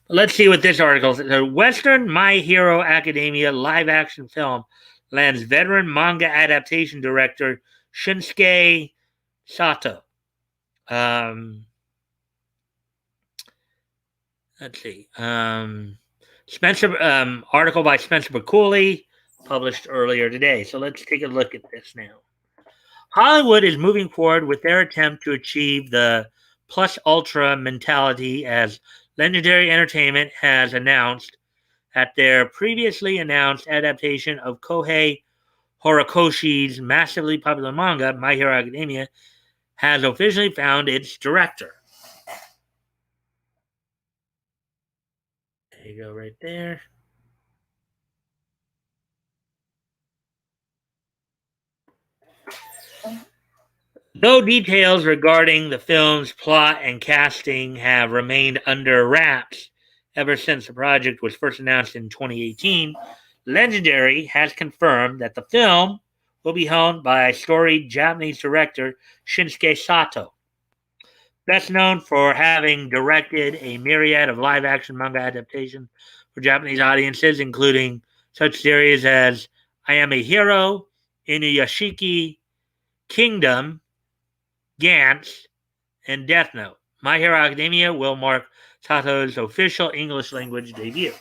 Speaker 1: let's see what this article says. The Western My Hero Academia live action film lands veteran manga adaptation director Shinsuke Sato. Let's see. Spencer article by Spencer McCooley, published earlier today. So let's take a look at this now. Hollywood is moving forward with their attempt to achieve the plus ultra mentality, as Legendary Entertainment has announced that their previously announced adaptation of Kohei Horikoshi's massively popular manga, My Hero Academia, has officially found its director. There you go, right there. Though details regarding the film's plot and casting have remained under wraps ever since the project was first announced in 2018, Legendary has confirmed that the film will be helmed by storied Japanese director Shinsuke Sato. Best known for having directed a myriad of live action manga adaptations for Japanese audiences, including such series as I Am a Hero, Inuyashiki, Kingdom, Gantz, and Death Note. My Hero Academia will mark Sato's official English language debut.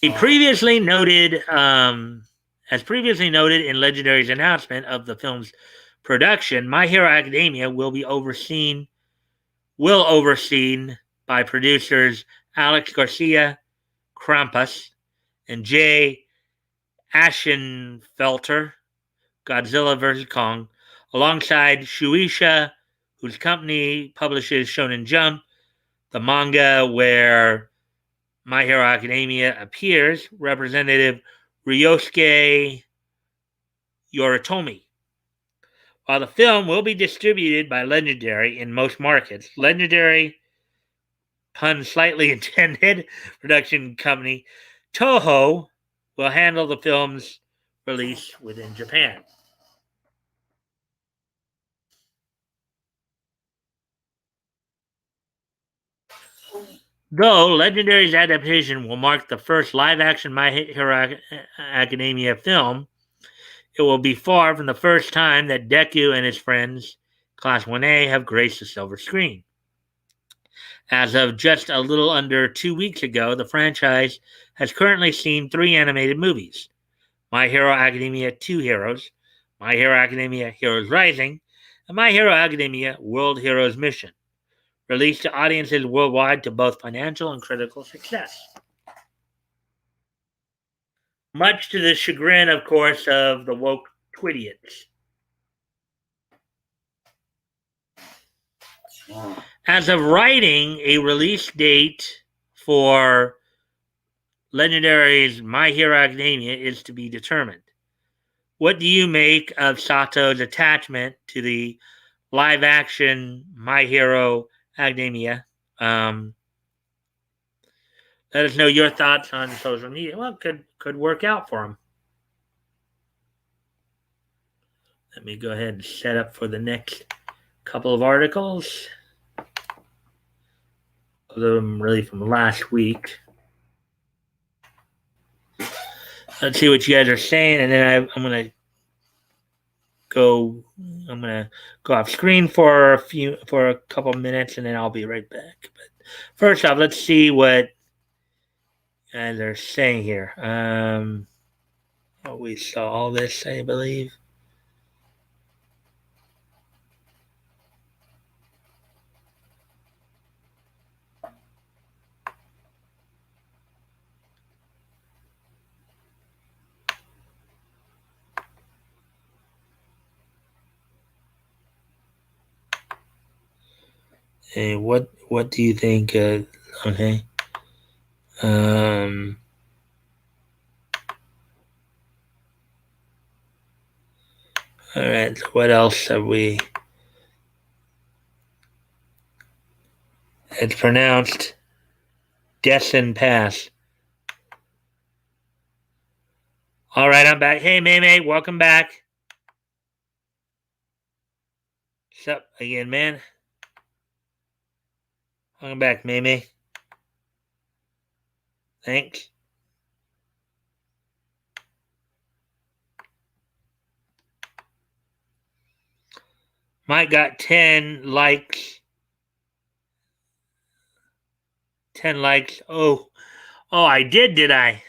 Speaker 1: He previously noted, as previously noted in Legendary's announcement of the film's production, My Hero Academia will be overseen by producers Alex Garcia Krampus and Jay Ashenfelter, Godzilla vs. Kong, alongside Shueisha, whose company publishes Shonen Jump, the manga where My Hero Academia appears, Representative Ryosuke Yoritomi. While the film will be distributed by Legendary in most markets, Legendary, pun slightly intended, production company Toho will handle the film's release within Japan. Though Legendary's adaptation will mark the first live-action My Hero Academia film, it will be far from the first time that Deku and his friends, Class 1A, have graced the silver screen. As of just a little under 2 weeks ago, the franchise has currently seen 3 animated movies: My Hero Academia 2 Heroes, My Hero Academia Heroes Rising, and My Hero Academia World Heroes Mission, released to audiences worldwide to both financial and critical success. Much to the chagrin, of course, of the woke Twidiots. As of writing, a release date for Legendary's My Hero Academia is to be determined. What do you make of Sato's attachment to the live-action My Hero Academia? Let us know your thoughts on social media. Well, could work out for him. Let me go ahead and set up for the next couple of articles. Both of them really from last week. Let's see what you guys are saying, and then I'm gonna go off screen for a couple minutes, and then I'll be right back. But first off, let's see what they're saying here. We saw all this, I believe. Hey, what do you think? Okay. All right. What else have we? It's pronounced Destin Pass. All right, I'm back. Hey, May, welcome back. What's up again, man? Welcome back, May. Thanks. Mike got 10 likes. 10 likes. Oh, I did I?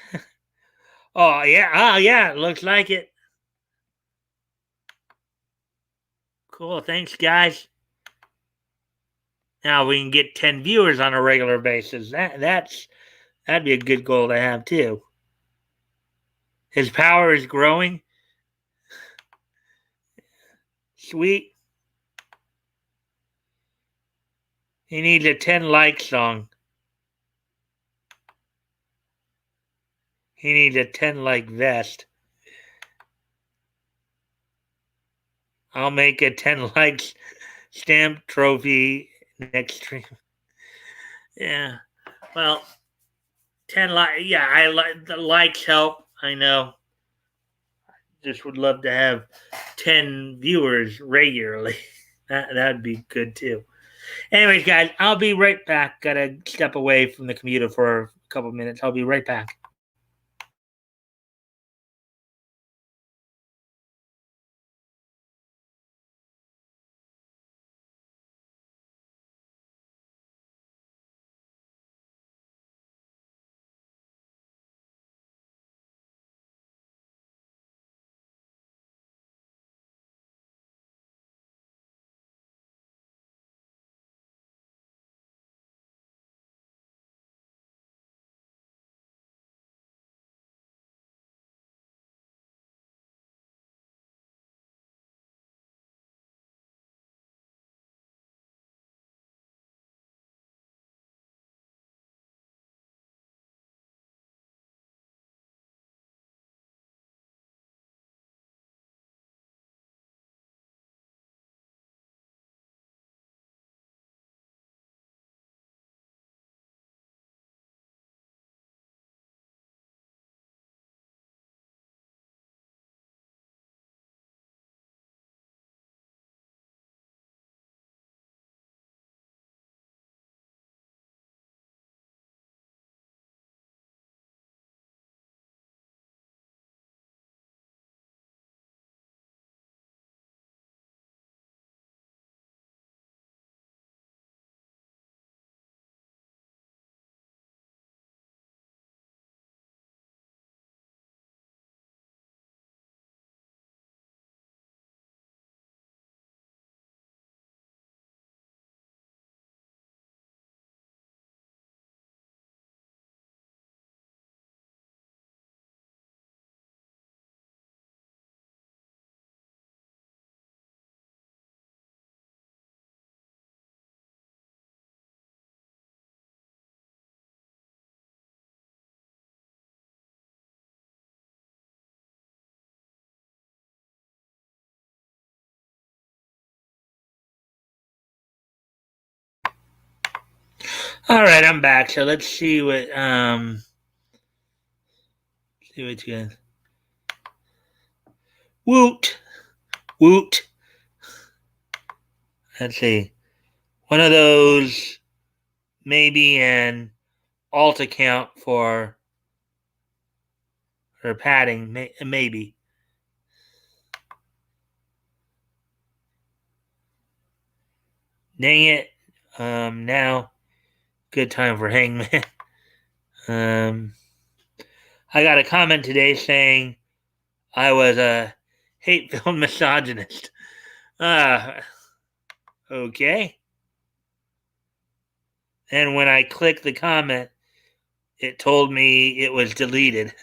Speaker 1: Oh, yeah, looks like it. Cool, thanks, guys. Now we can get 10 viewers on a regular basis. That'd be a good goal to have, too. His power is growing. Sweet. He needs a 10 like song. He needs a 10 like vest. I'll make a 10 likes stamp trophy next stream. Yeah. Well, 10 like. Yeah, I like the likes help. I know. Just would love to have 10 viewers regularly. That'd be good too. Anyways, guys, I'll be right back. Gotta step away from the computer for a couple minutes. I'll be right back. All right, I'm back. So let's see what you guys. Woot woot. Let's see. One of those maybe an alt account for padding, maybe. Dang it. Now, good time for Hangman. I got a comment today saying I was a hate-filled misogynist. Okay. And when I clicked the comment, it told me it was deleted.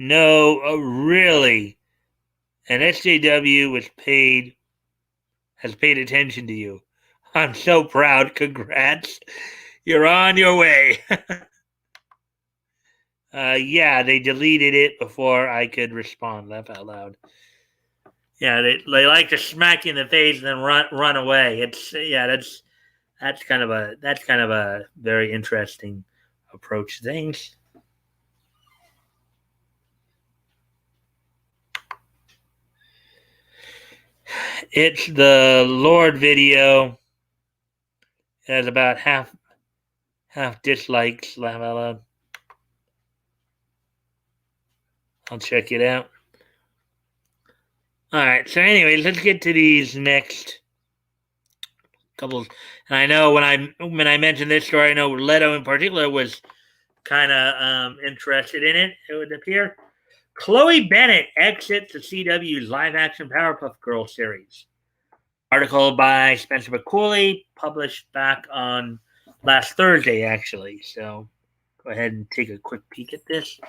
Speaker 1: No, really. And SJW has paid attention to you. I'm so proud. Congrats. You're on your way. Yeah, they deleted it before I could respond. Laugh out loud. Yeah, they like to smack you in the face and then run away. That's kind of a very interesting approach to things. It's the Lord video. It has about half dislikes. Laugh out loud. I'll check it out. All right. So, anyways, let's get to these next couple. And I know when I mentioned this story, I know Leto in particular was kind of interested in it. It would appear. Chloe Bennett exits the CW's live-action Powerpuff Girls series. Article by Spencer McCauley, published back on last Thursday, actually. So go ahead and take a quick peek at this.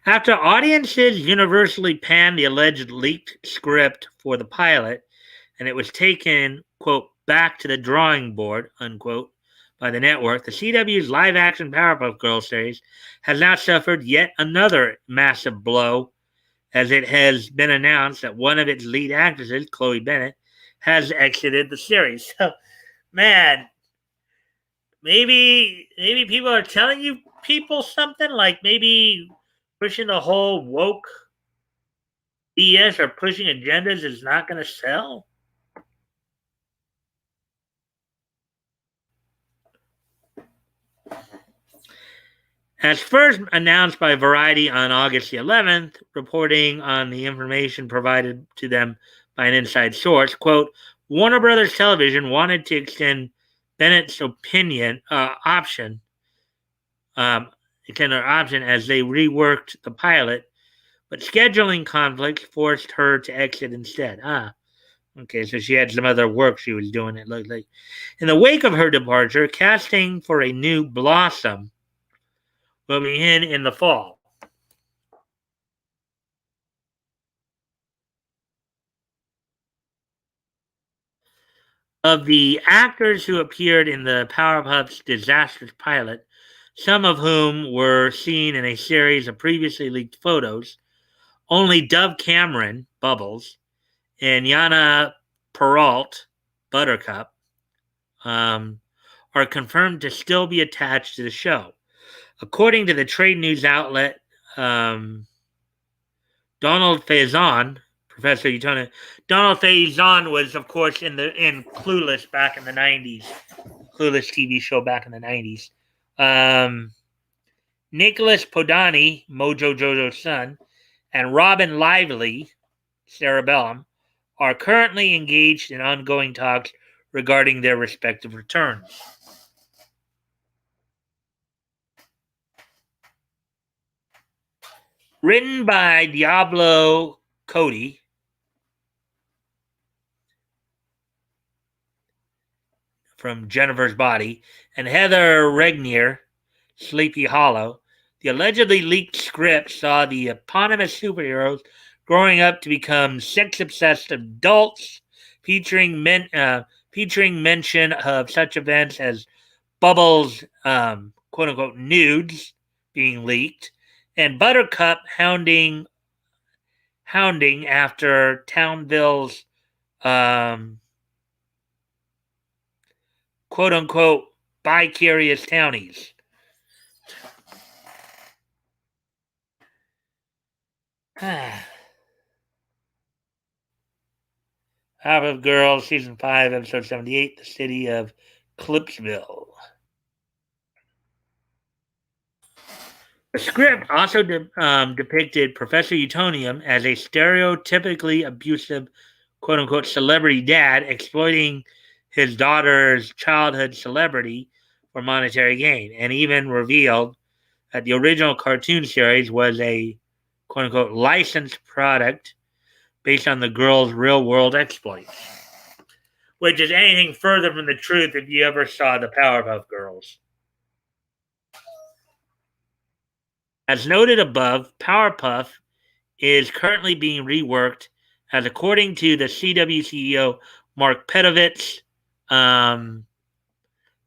Speaker 1: After audiences universally panned the alleged leaked script for the pilot, and it was taken, quote, back to the drawing board, unquote, by the network, the CW's live action Powerpuff Girls series has now suffered yet another massive blow, as it has been announced that one of its lead actresses, Chloe Bennett, has exited the series. So, man, maybe people are telling you people something, like maybe pushing the whole woke BS or pushing agendas is not going to sell. As first announced by Variety on August the 11th, reporting on the information provided to them by an inside source, quote, Warner Brothers Television wanted to extend Bennett's option as they reworked the pilot, but scheduling conflicts forced her to exit instead. Okay, so she had some other work she was doing, it looked like. In the wake of her departure, casting for a new Blossom will begin in the fall. Of the actors who appeared in the Powerpuff's disastrous pilot, some of whom were seen in a series of previously leaked photos, only Dove Cameron, Bubbles, and Yana Peralt, Buttercup, are confirmed to still be attached to the show. According to the trade news outlet, Donald Faison, Professor Utona, Donald Faison was, of course, in Clueless back in the 90s. Clueless TV show back in the 90s. Nicholas Podani, Mojo Jojo's son, and Robin Lively, Cerebellum, are currently engaged in ongoing talks regarding their respective returns. Written by Diablo Cody, from Jennifer's Body, and Heather Regnier, Sleepy Hollow, the allegedly leaked script saw the eponymous superheroes growing up to become sex-obsessed adults, featuring mention of such events as Bubbles' quote-unquote nudes being leaked, and Buttercup hounding after Townville's quote-unquote bi-curious townies. Half of Girls, Season 5, Episode 78, The City of Clipsville. The script also depicted Professor Utonium as a stereotypically abusive, quote-unquote, celebrity dad exploiting his daughter's childhood celebrity for monetary gain, and even revealed that the original cartoon series was a, quote-unquote, licensed product based on the girl's real-world exploits. Which is anything further from the truth if you ever saw the Powerpuff Girls. As noted above, Powerpuff is currently being reworked, as according to the CW CEO Mark Pedovitz, the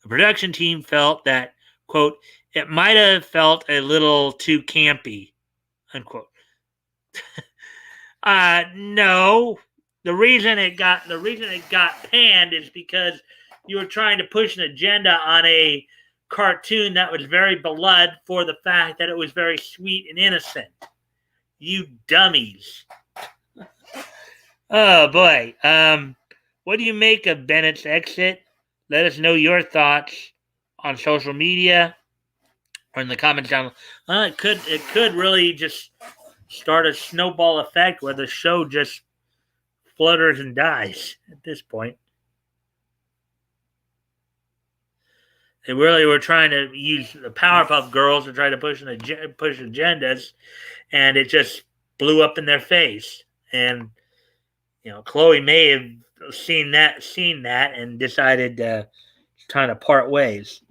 Speaker 1: production team felt that, quote, it might have felt a little too campy, unquote. No. The reason it got panned is because you were trying to push an agenda on a cartoon that was very beloved for the fact that it was very sweet and innocent. You dummies. Oh boy. What do you make of Bennett's exit? Let us know your thoughts on social media or in the comments down. It could really just start a snowball effect where the show just flutters and dies at this point. They really were trying to use the Powerpuff Girls to try to push agendas, and it just blew up in their face. And Chloe may have seen that, and decided to kind of part ways.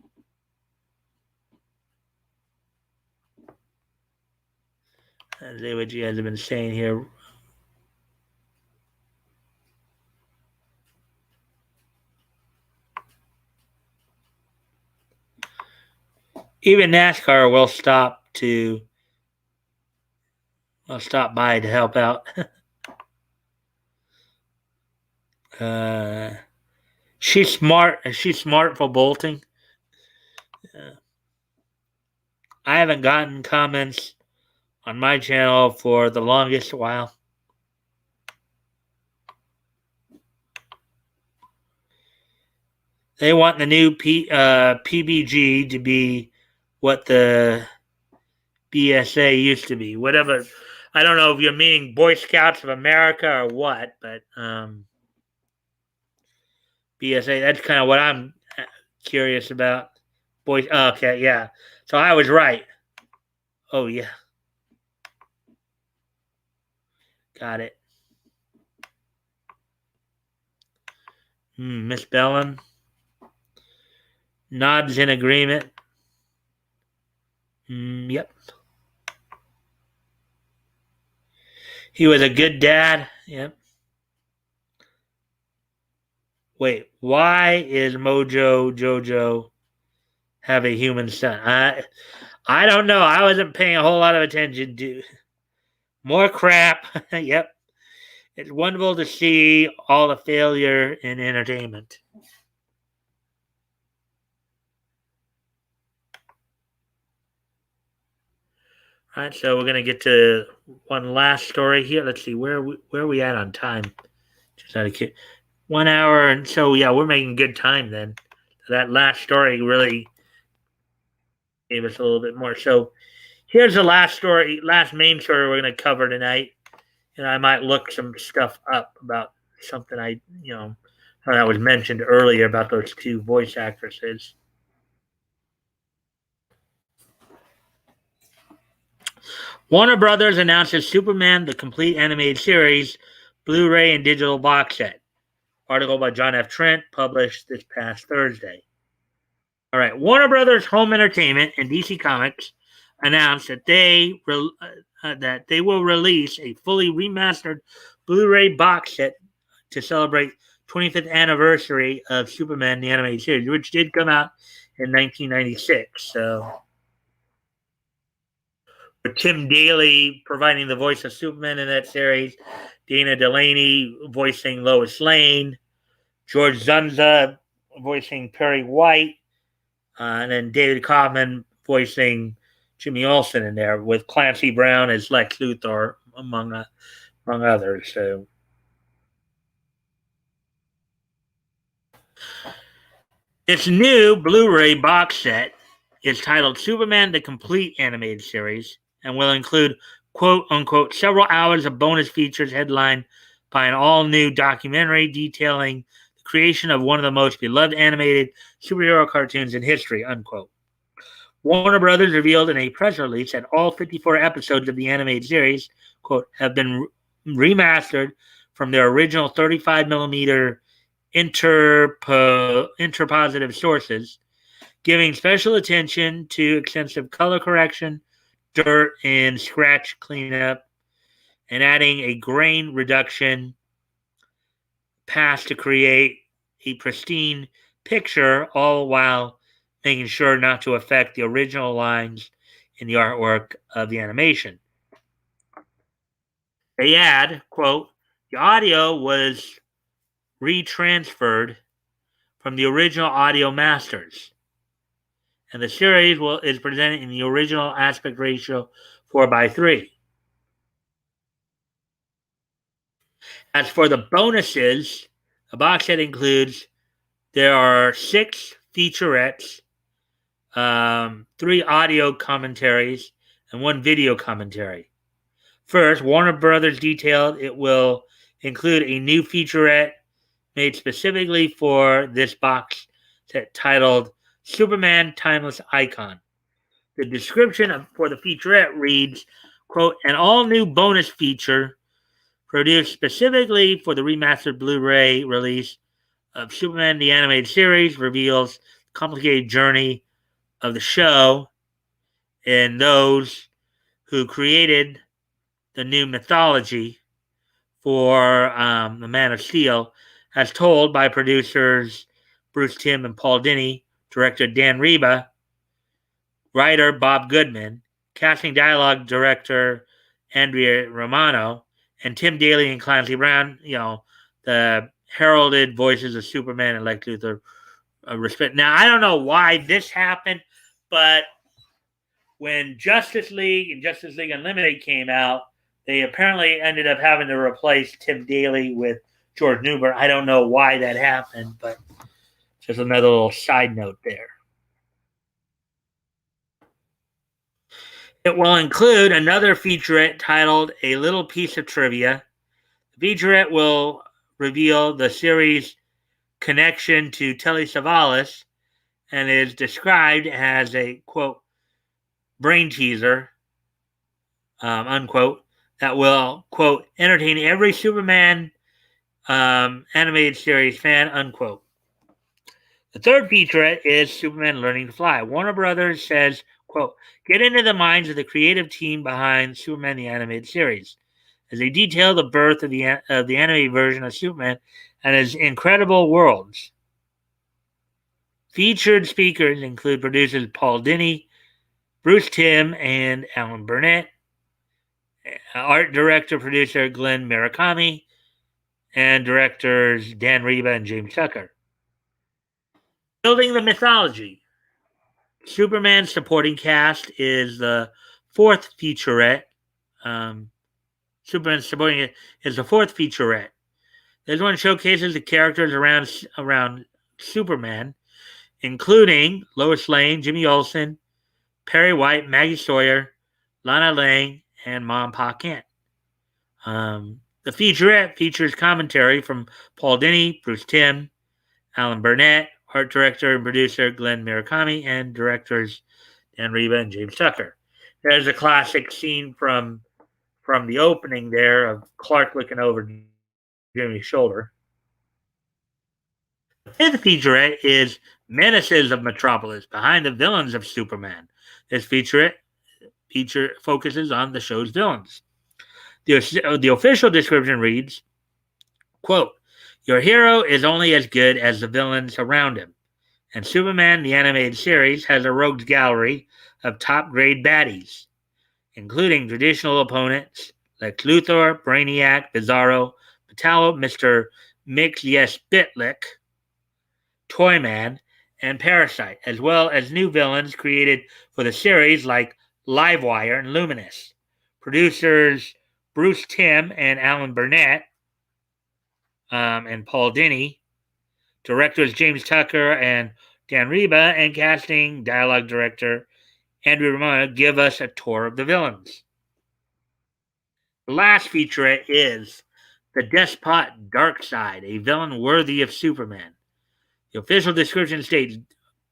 Speaker 1: Let's see what you guys have been saying here. Even NASCAR will stop by to help out. uh, she's smart. She's smart for bolting. Uh, I haven't gotten comments on my channel for the longest while. They want the new PBG to be what the BSA used to be. Whatever. I don't know if you're meaning Boy Scouts of America or what, but BSA, that's kind of what I'm curious about. Okay, yeah. So I was right. Oh, yeah. Got it. Miss Bellin. Nods in agreement. Yep. He was a good dad. Yep. Wait, why is Mojo Jojo have a human son? I don't know. I wasn't paying a whole lot of attention to more crap. Yep. It's wonderful to see all the failure in entertainment. All right, so we're gonna get to one last story here. Let's see where are we at on time? Just out of 1 hour, and so yeah, we're making good time then. That last story really gave us a little bit more. So here's the last main story we're going to cover tonight, and I might look some stuff up about something that was mentioned earlier about those two voice actresses. Warner Brothers announces Superman: The Complete Animated Series, Blu-ray and digital box set. Article by John F. Trent, published this past Thursday. All right, Warner Brothers Home Entertainment and DC Comics announced that they will release a fully remastered Blu-ray box set to celebrate 25th anniversary of Superman the Animated Series, which did come out in 1996. So, with Tim Daly providing the voice of Superman in that series, Dana Delaney voicing Lois Lane, George Zunza voicing Perry White, and then David Kaufman voicing Jimmy Olsen in there, with Clancy Brown as Lex Luthor, among others. So, its new Blu-ray box set is titled Superman: The Complete Animated Series and will include "quote unquote" several hours of bonus features headlined by an all-new documentary detailing the creation of one of the most beloved animated superhero cartoons in history, unquote. Warner Brothers revealed in a press release that all 54 episodes of the animated series, quote, have been remastered from their original 35mm interpositive sources, giving special attention to extensive color correction, dirt and scratch cleanup, and adding a grain reduction pass to create a pristine picture, all while making sure not to affect the original lines in the artwork of the animation. They add, quote, the audio was retransferred from the original audio masters, and the series is presented in the original aspect ratio 4:3. As for the bonuses, the box set includes, there are 6 featurettes, 3 audio commentaries, and 1 video commentary. First, Warner Brothers detailed it will include a new featurette made specifically for this box set titled Superman Timeless Icon. The description for the featurette reads, quote, an all-new bonus feature produced specifically for the remastered Blu-ray release of Superman the Animated Series reveals the complicated journey of the show and those who created the new mythology for the Man of Steel, as told by producers Bruce Timm and Paul Dini, director Dan Reba, writer Bob Goodman, casting dialogue director Andrea Romano, and Tim Daly and Clancy Brown, the heralded voices of Superman and Lex Luthor. Respect. Now, I don't know why this happened, but when Justice League and Justice League Unlimited came out, they apparently ended up having to replace Tim Daly with George Newbern. I don't know why that happened, but just another little side note there. It will include another featurette titled A Little Piece of Trivia. The featurette will reveal the series' connection to Telly Savalas and is described as a, quote, brain teaser, unquote, that will, quote, entertain every Superman animated series fan, unquote. The third featurette is Superman Learning to Fly. Warner Brothers says, quote, get into the minds of the creative team behind Superman the Animated Series as they detail the birth of the animated version of Superman and his incredible worlds. Featured speakers include producers Paul Dini, Bruce Timm, and Alan Burnett, art director, producer Glenn Murakami, and directors Dan Reba and James Tucker. Building the mythology. Superman's supporting cast is the fourth featurette. Superman's supporting it is the fourth featurette. This one showcases the characters around Superman, including Lois Lane, Jimmy Olsen, Perry White, Maggie Sawyer, Lana Lang, and Mom Pa Kent. The featurette features commentary from Paul Dini, Bruce Timm, Alan Burnett, art director and producer Glenn Murakami, and directors Dan Reba and James Tucker. There's a classic scene from the opening there of Clark looking over Jimmy's shoulder. The fifth featurette is Menaces of Metropolis, Behind the Villains of Superman. This feature focuses on the show's villains. The official description reads, quote, your hero is only as good as the villains around him, and Superman, the animated series, has a rogues gallery of top-grade baddies, including traditional opponents like Luthor, Brainiac, Bizarro, Metallo, Mr. Mix Yes Bitlick, Toyman, and Parasite, as well as new villains created for the series like Livewire and Luminous. Producers Bruce Timm and Alan Burnett, and Paul Dini, directors James Tucker and Dan Reba, and casting dialogue director Andrew Romano give us a tour of the villains. The last featurette is the despot Darkseid, a villain worthy of Superman. The official description states,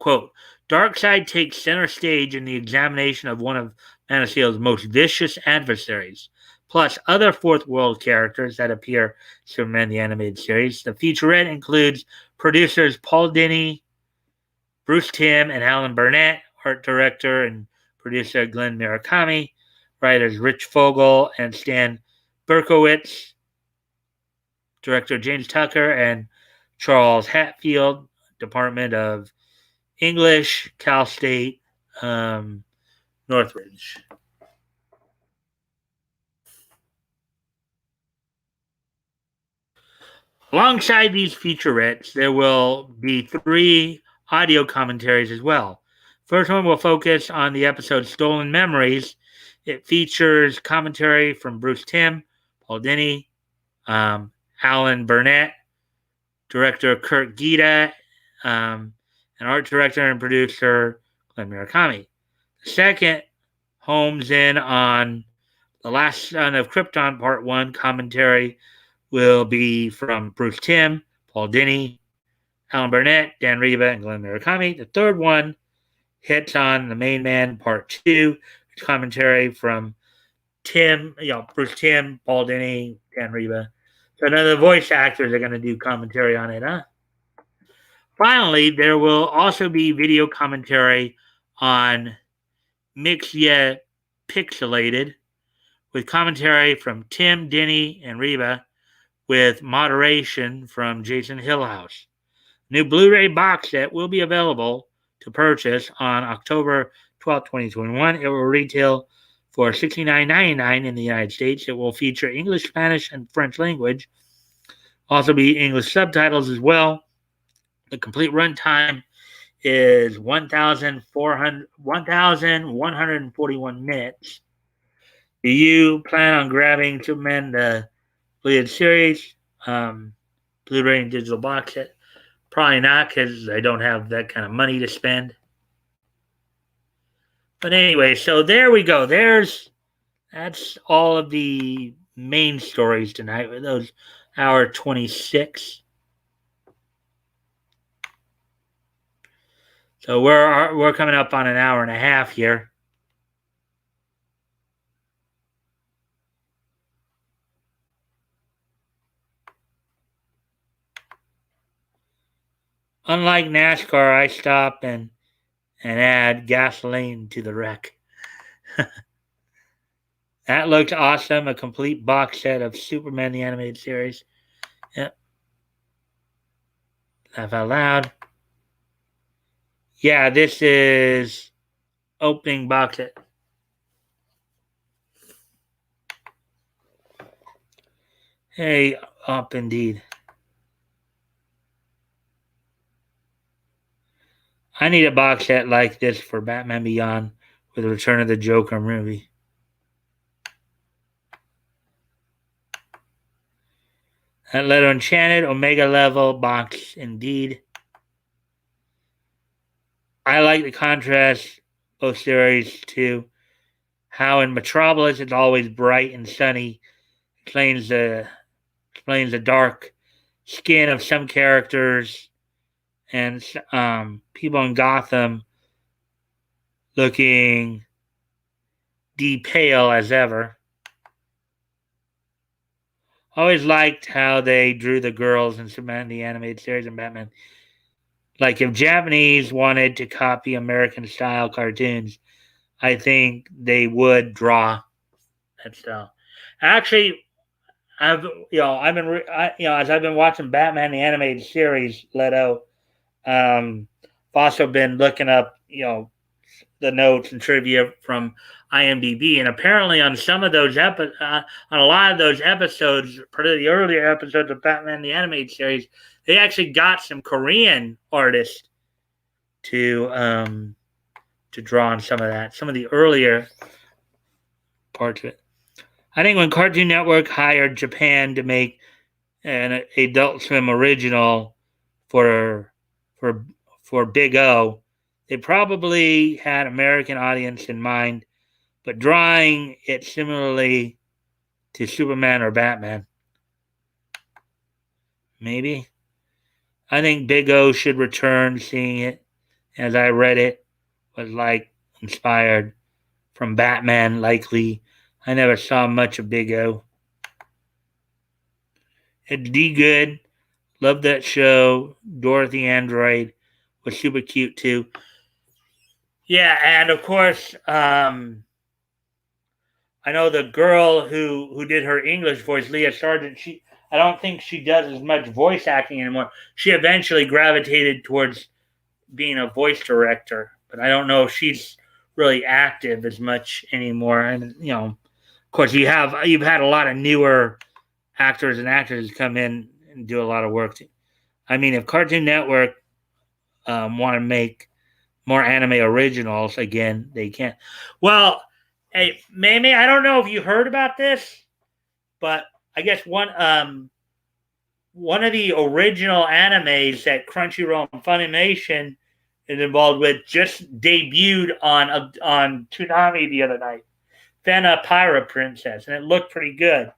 Speaker 1: quote, Darkseid takes center stage in the examination of one of Man of Steel's most vicious adversaries, plus other Fourth World characters that appear in Superman the Animated Series. The featurette includes producers Paul Dini, Bruce Timm, and Alan Burnett, art director and producer Glenn Murakami, writers Rich Fogel and Stan Berkowitz, director James Tucker and Charles Hatfield, Department of English, Cal State, Northridge. Alongside these featurettes, there will be 3 audio commentaries as well. First one will focus on the episode Stolen Memories. It features commentary from Bruce Timm, Paul Dini, Alan Burnett, director Kurt Gita, and art director and producer Glenn Murakami. The second homes in on The Last Son of Krypton Part 1 commentary will be from Bruce Timm, Paul Dini, Alan Burnett, Dan Reba, and Glenn Murakami. The third one hits on The Main Man Part 2 commentary from Bruce Timm, Paul Dini, Dan Reba. So none of the voice actors are going to do commentary on it, huh? Finally, there will also be video commentary on Mix Ya Pixelated, with commentary from Tim, Denny, and Reba, with moderation from Jason Hillhouse. New Blu-ray box set will be available to purchase on October 12, 2021. It will retail for $69.99 in the United States. It will feature English, Spanish, and French language. Also be English subtitles as well. The complete runtime is 1,141 minutes. Do you plan on grabbing Superman the Bleeded series, Blu-ray and digital box set? Probably not, because I don't have that kind of money to spend. But anyway, so there we go. That's all of the main stories tonight with those hour 26. So we're coming up on an hour and a half here. Unlike NASCAR, I stop and add gasoline to the wreck. That looks awesome. A complete box set of Superman the Animated Series. Yep. Laugh out loud. Yeah, this is opening box set. Hey, up indeed. I need a box set like this for Batman Beyond with the Return of the Joker movie. That letter enchanted Omega level box indeed. I like the contrast both series to how in Metropolis it's always bright and sunny. Explains the dark skin of some characters and people in Gotham looking pale as ever. Always liked how they drew the girls in Superman the Animated Series and Batman. Like if Japanese wanted to copy American style cartoons, I think they would draw that style. Actually, as I've been watching Batman the Animated Series, Leto, I've also been looking up, the notes and trivia from IMDb, and apparently on some of those on a lot of those episodes, particularly the earlier episodes of Batman the Animated Series, they actually got some Korean artists to draw on some of the earlier parts of it. I think when Cartoon Network hired Japan to make an Adult Swim original for Big O, they probably had American audience in mind, but drawing it similarly to Superman or Batman. Maybe. I think Big O should return. Seeing it as I read it was like inspired from Batman, likely. I never saw much of Big O. It's good. Love that show. Dorothy Android was super cute too. Yeah, and of course, I know the girl who did her English voice, Leah Sargent. I don't think she does as much voice acting anymore. She eventually gravitated towards being a voice director, but I don't know if she's really active as much anymore. And of course, you've had a lot of newer actors and actresses come in and do a lot of work. I mean, if Cartoon Network want to make more anime originals again, they can. Well, hey, Mamie, I don't know if you heard about this, but I guess one of the original animes that Crunchyroll and Funimation is involved with just debuted on Toonami the other night. Fena Pirate Princess, and it looked pretty good.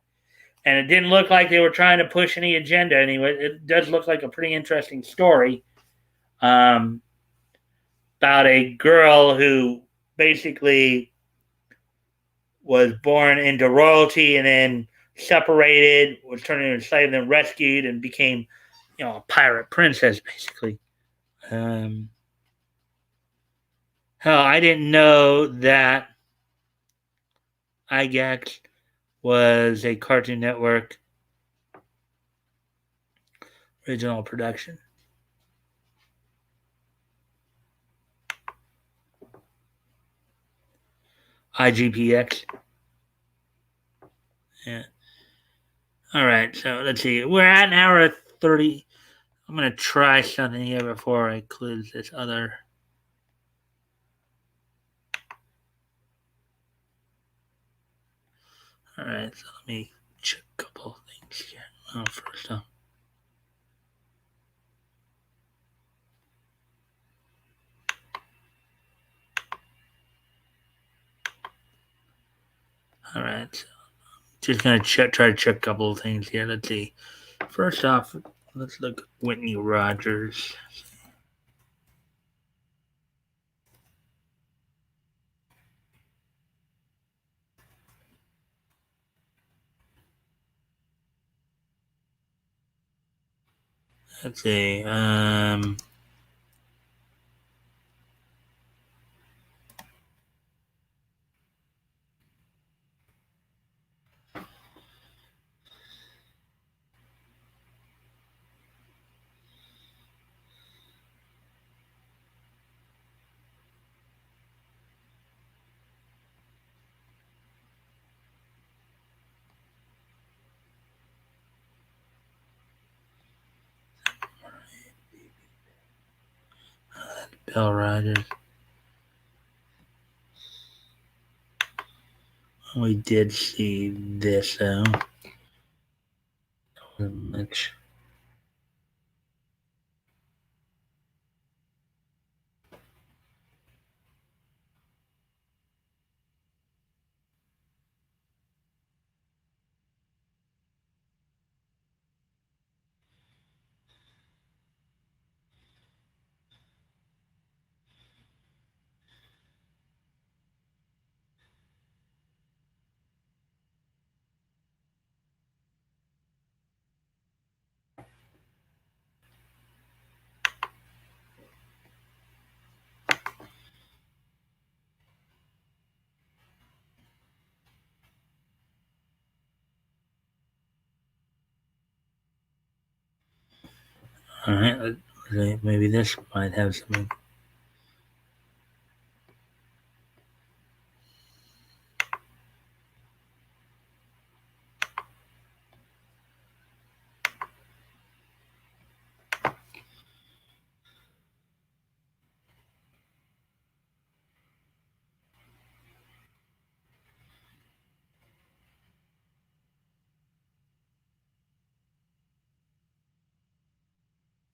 Speaker 1: And it didn't look like they were trying to push any agenda anyway. It does look like a pretty interesting story about a girl who basically was born into royalty and then separated, was turned into a slave, then rescued and became, a pirate princess, basically. Hell, I didn't know that. I guess was a Cartoon Network original production. IGPX. Yeah. All right. So let's see. We're at an hour 30. I'm going to try something here before I close this other. All right. So let me check a couple of things here. First off. All right. So just going to try to check a couple of things here. Let's see. First off, let's look at Whitney Rodgers. Let's see. Bill Rodgers. We did see this though. Wasn't much. All right, maybe this might have something.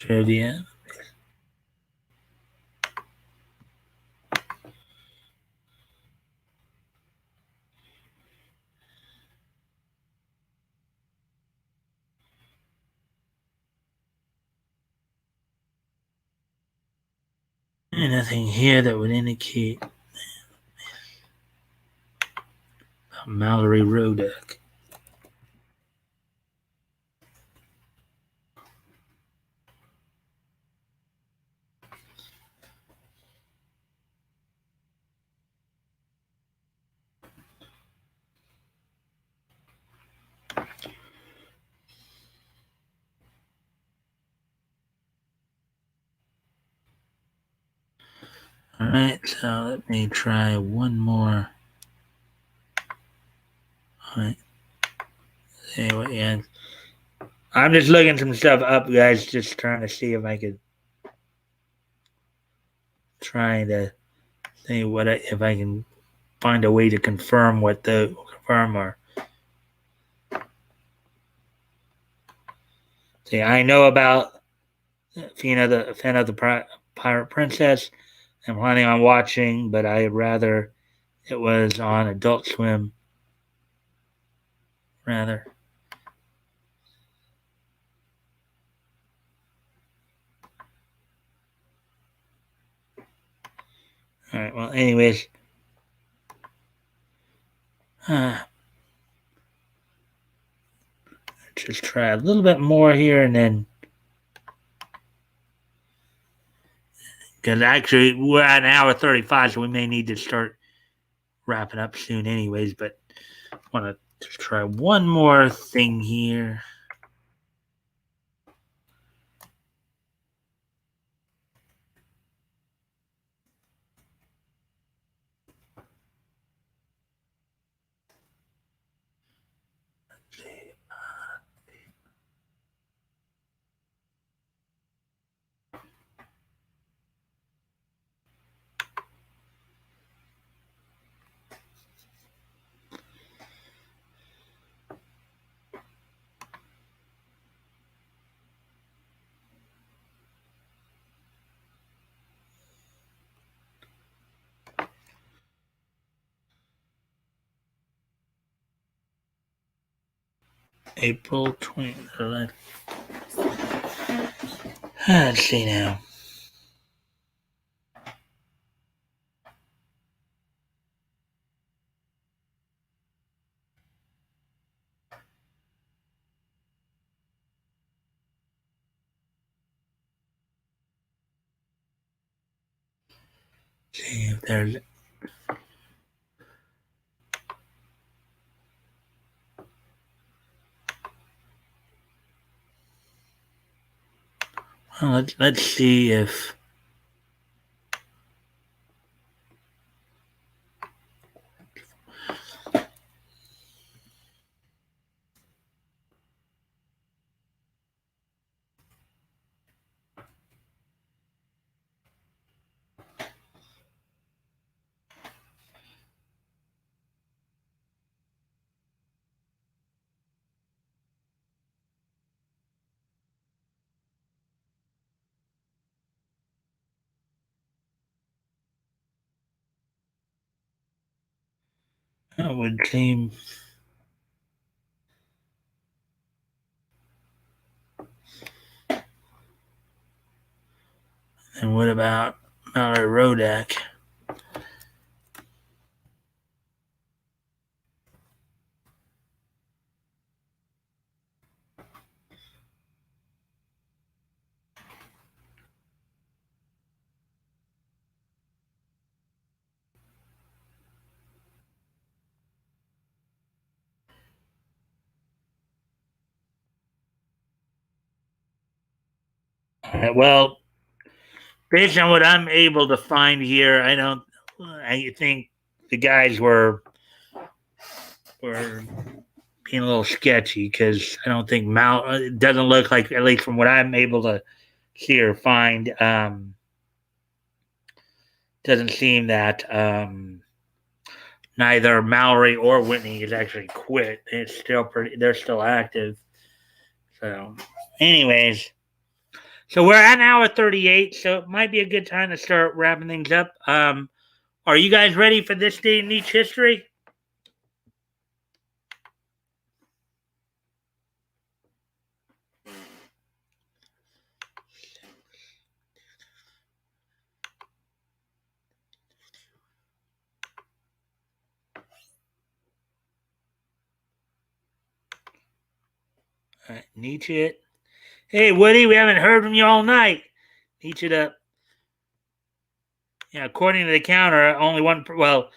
Speaker 1: Trivia. Nothing here that would indicate Mallory Rodak. All right, so let me try one more. All right. Anyway, yeah. I'm just looking some stuff up, guys. Just trying to see if I could try to see if I can find a way to confirm or. See, I know about Fan of the Pirate Princess. I'm planning on watching, but I'd rather it was on Adult Swim. Rather. All right. Well, anyways, let's just try a little bit more here, and then because actually we're at an hour 35, so we may need to start wrapping up soon, anyways. But I want to Just try one more thing here. April 20th. Let's see now. See if there's. Well, let's see if. That would seem. And what about Mallory Rodak? Well, based on what I'm able to find here, I think the guys were being a little sketchy because I don't think it doesn't look like, at least from what I'm able to see or find, doesn't seem that neither Mallory or Whitney has actually quit. They're still active. So, anyways, so we're at an hour 38, so it might be a good time to start wrapping things up. Are you guys ready for this day in Nietzsche history? All right, Nietzsche it. Hey, Woody, we haven't heard from you all night. Nietzsche it up. Yeah, according to the counter, only one. Well,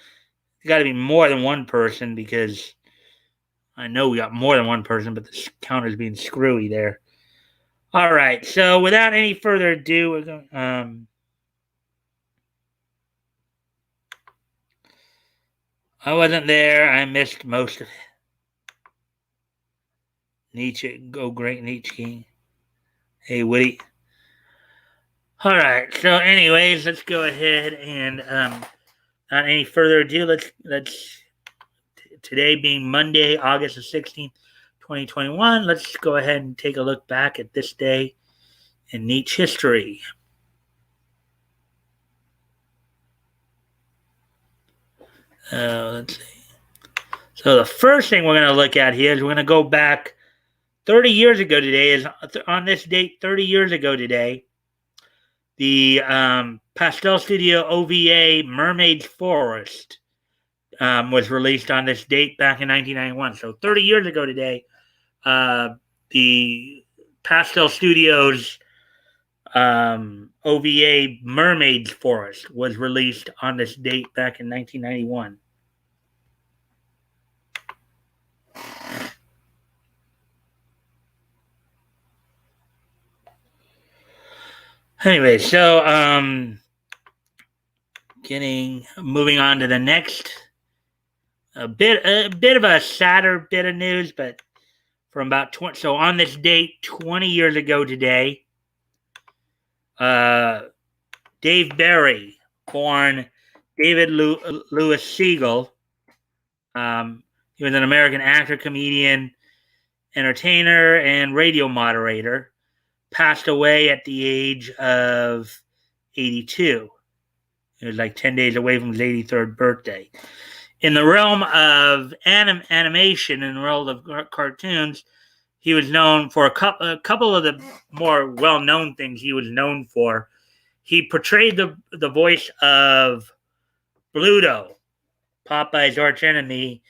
Speaker 1: it's got to be more than one person because I know we got more than one person, but the counter's being screwy there. All right, so without any further ado, we're going. I wasn't there. I missed most of it. Nietzsche, go great Nietzsche King. Hey, Woody. All right. So, anyways, let's go ahead and not any further ado. Let's today being Monday, August the 16th, 2021. Let's go ahead and take a look back at this day in Nietzsche history. Let's see. So the first thing we're going to look at here is we're going to go back 30 years ago today. Is on this date 30 years ago today, the Pastel Studio OVA Mermaid's Forest was released on this date back in 1991. So 30 years ago today, the Pastel Studios OVA Mermaid's Forest was released on this date back in 1991. Anyway, so moving on to the next, a bit of a sadder bit of news, but from about 20. So on this date, 20 years ago today, Dave Barry, born David Lewis Siegel. He was an American actor, comedian, entertainer, and radio moderator. Passed away at the age of 82. It was like 10 days away from his 83rd birthday. In the realm of animation and the world of cartoons, he was known for a couple of the more well-known things he was known for. He portrayed the voice of Bluto, Popeye's archenemy,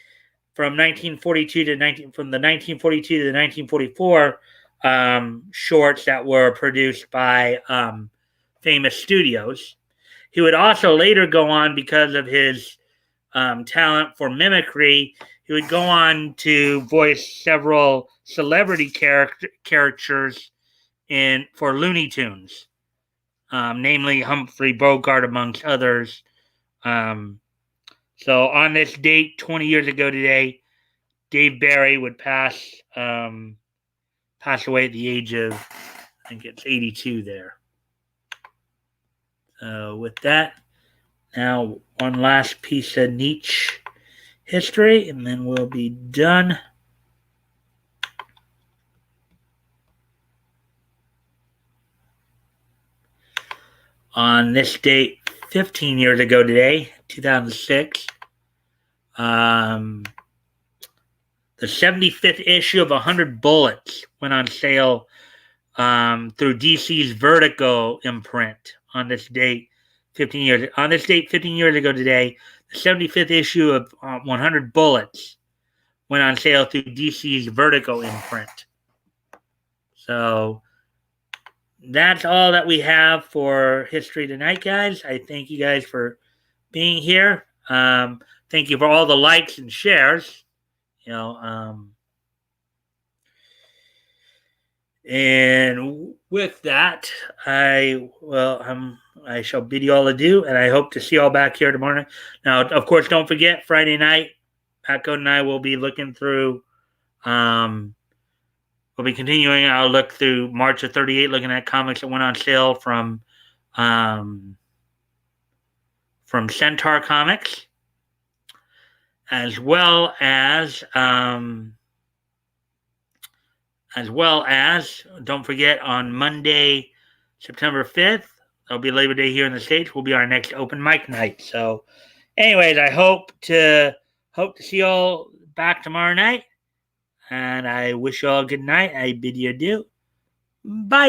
Speaker 1: from 1942 to 1942 to the 1944 shorts that were produced by famous studios. He would also later go on, because of his talent for mimicry, he would go on to voice several celebrity characters for Looney Tunes, namely Humphrey Bogart, amongst others. So on this date, 20 years ago today, Dave Barry would pass away at the age of, I think it's 82 there. So with that, now one last piece of niche history, and then we'll be done. On this date, 15 years ago today, 2006, the 75th issue of 100 Bullets went on sale through DC's Vertigo imprint. On this date, 15 years ago today, the 75th issue of 100 Bullets went on sale through DC's Vertigo imprint. So that's all that we have for history tonight, guys. I thank you guys for being here. Thank you for all the likes and shares. And with that, I shall bid you all adieu, and I hope to see you all back here tomorrow. Now, of course, don't forget, Friday night, Pat Code and I will be looking through, we'll be continuing our look through March of 38, looking at comics that went on sale from Centaur Comics, as well as don't forget, on Monday, September 5th, there'll be Labor Day here in the States, will be our next open mic night. So anyways, I hope to see you all back tomorrow night, and I wish you all a good night. I bid you adieu. Bye.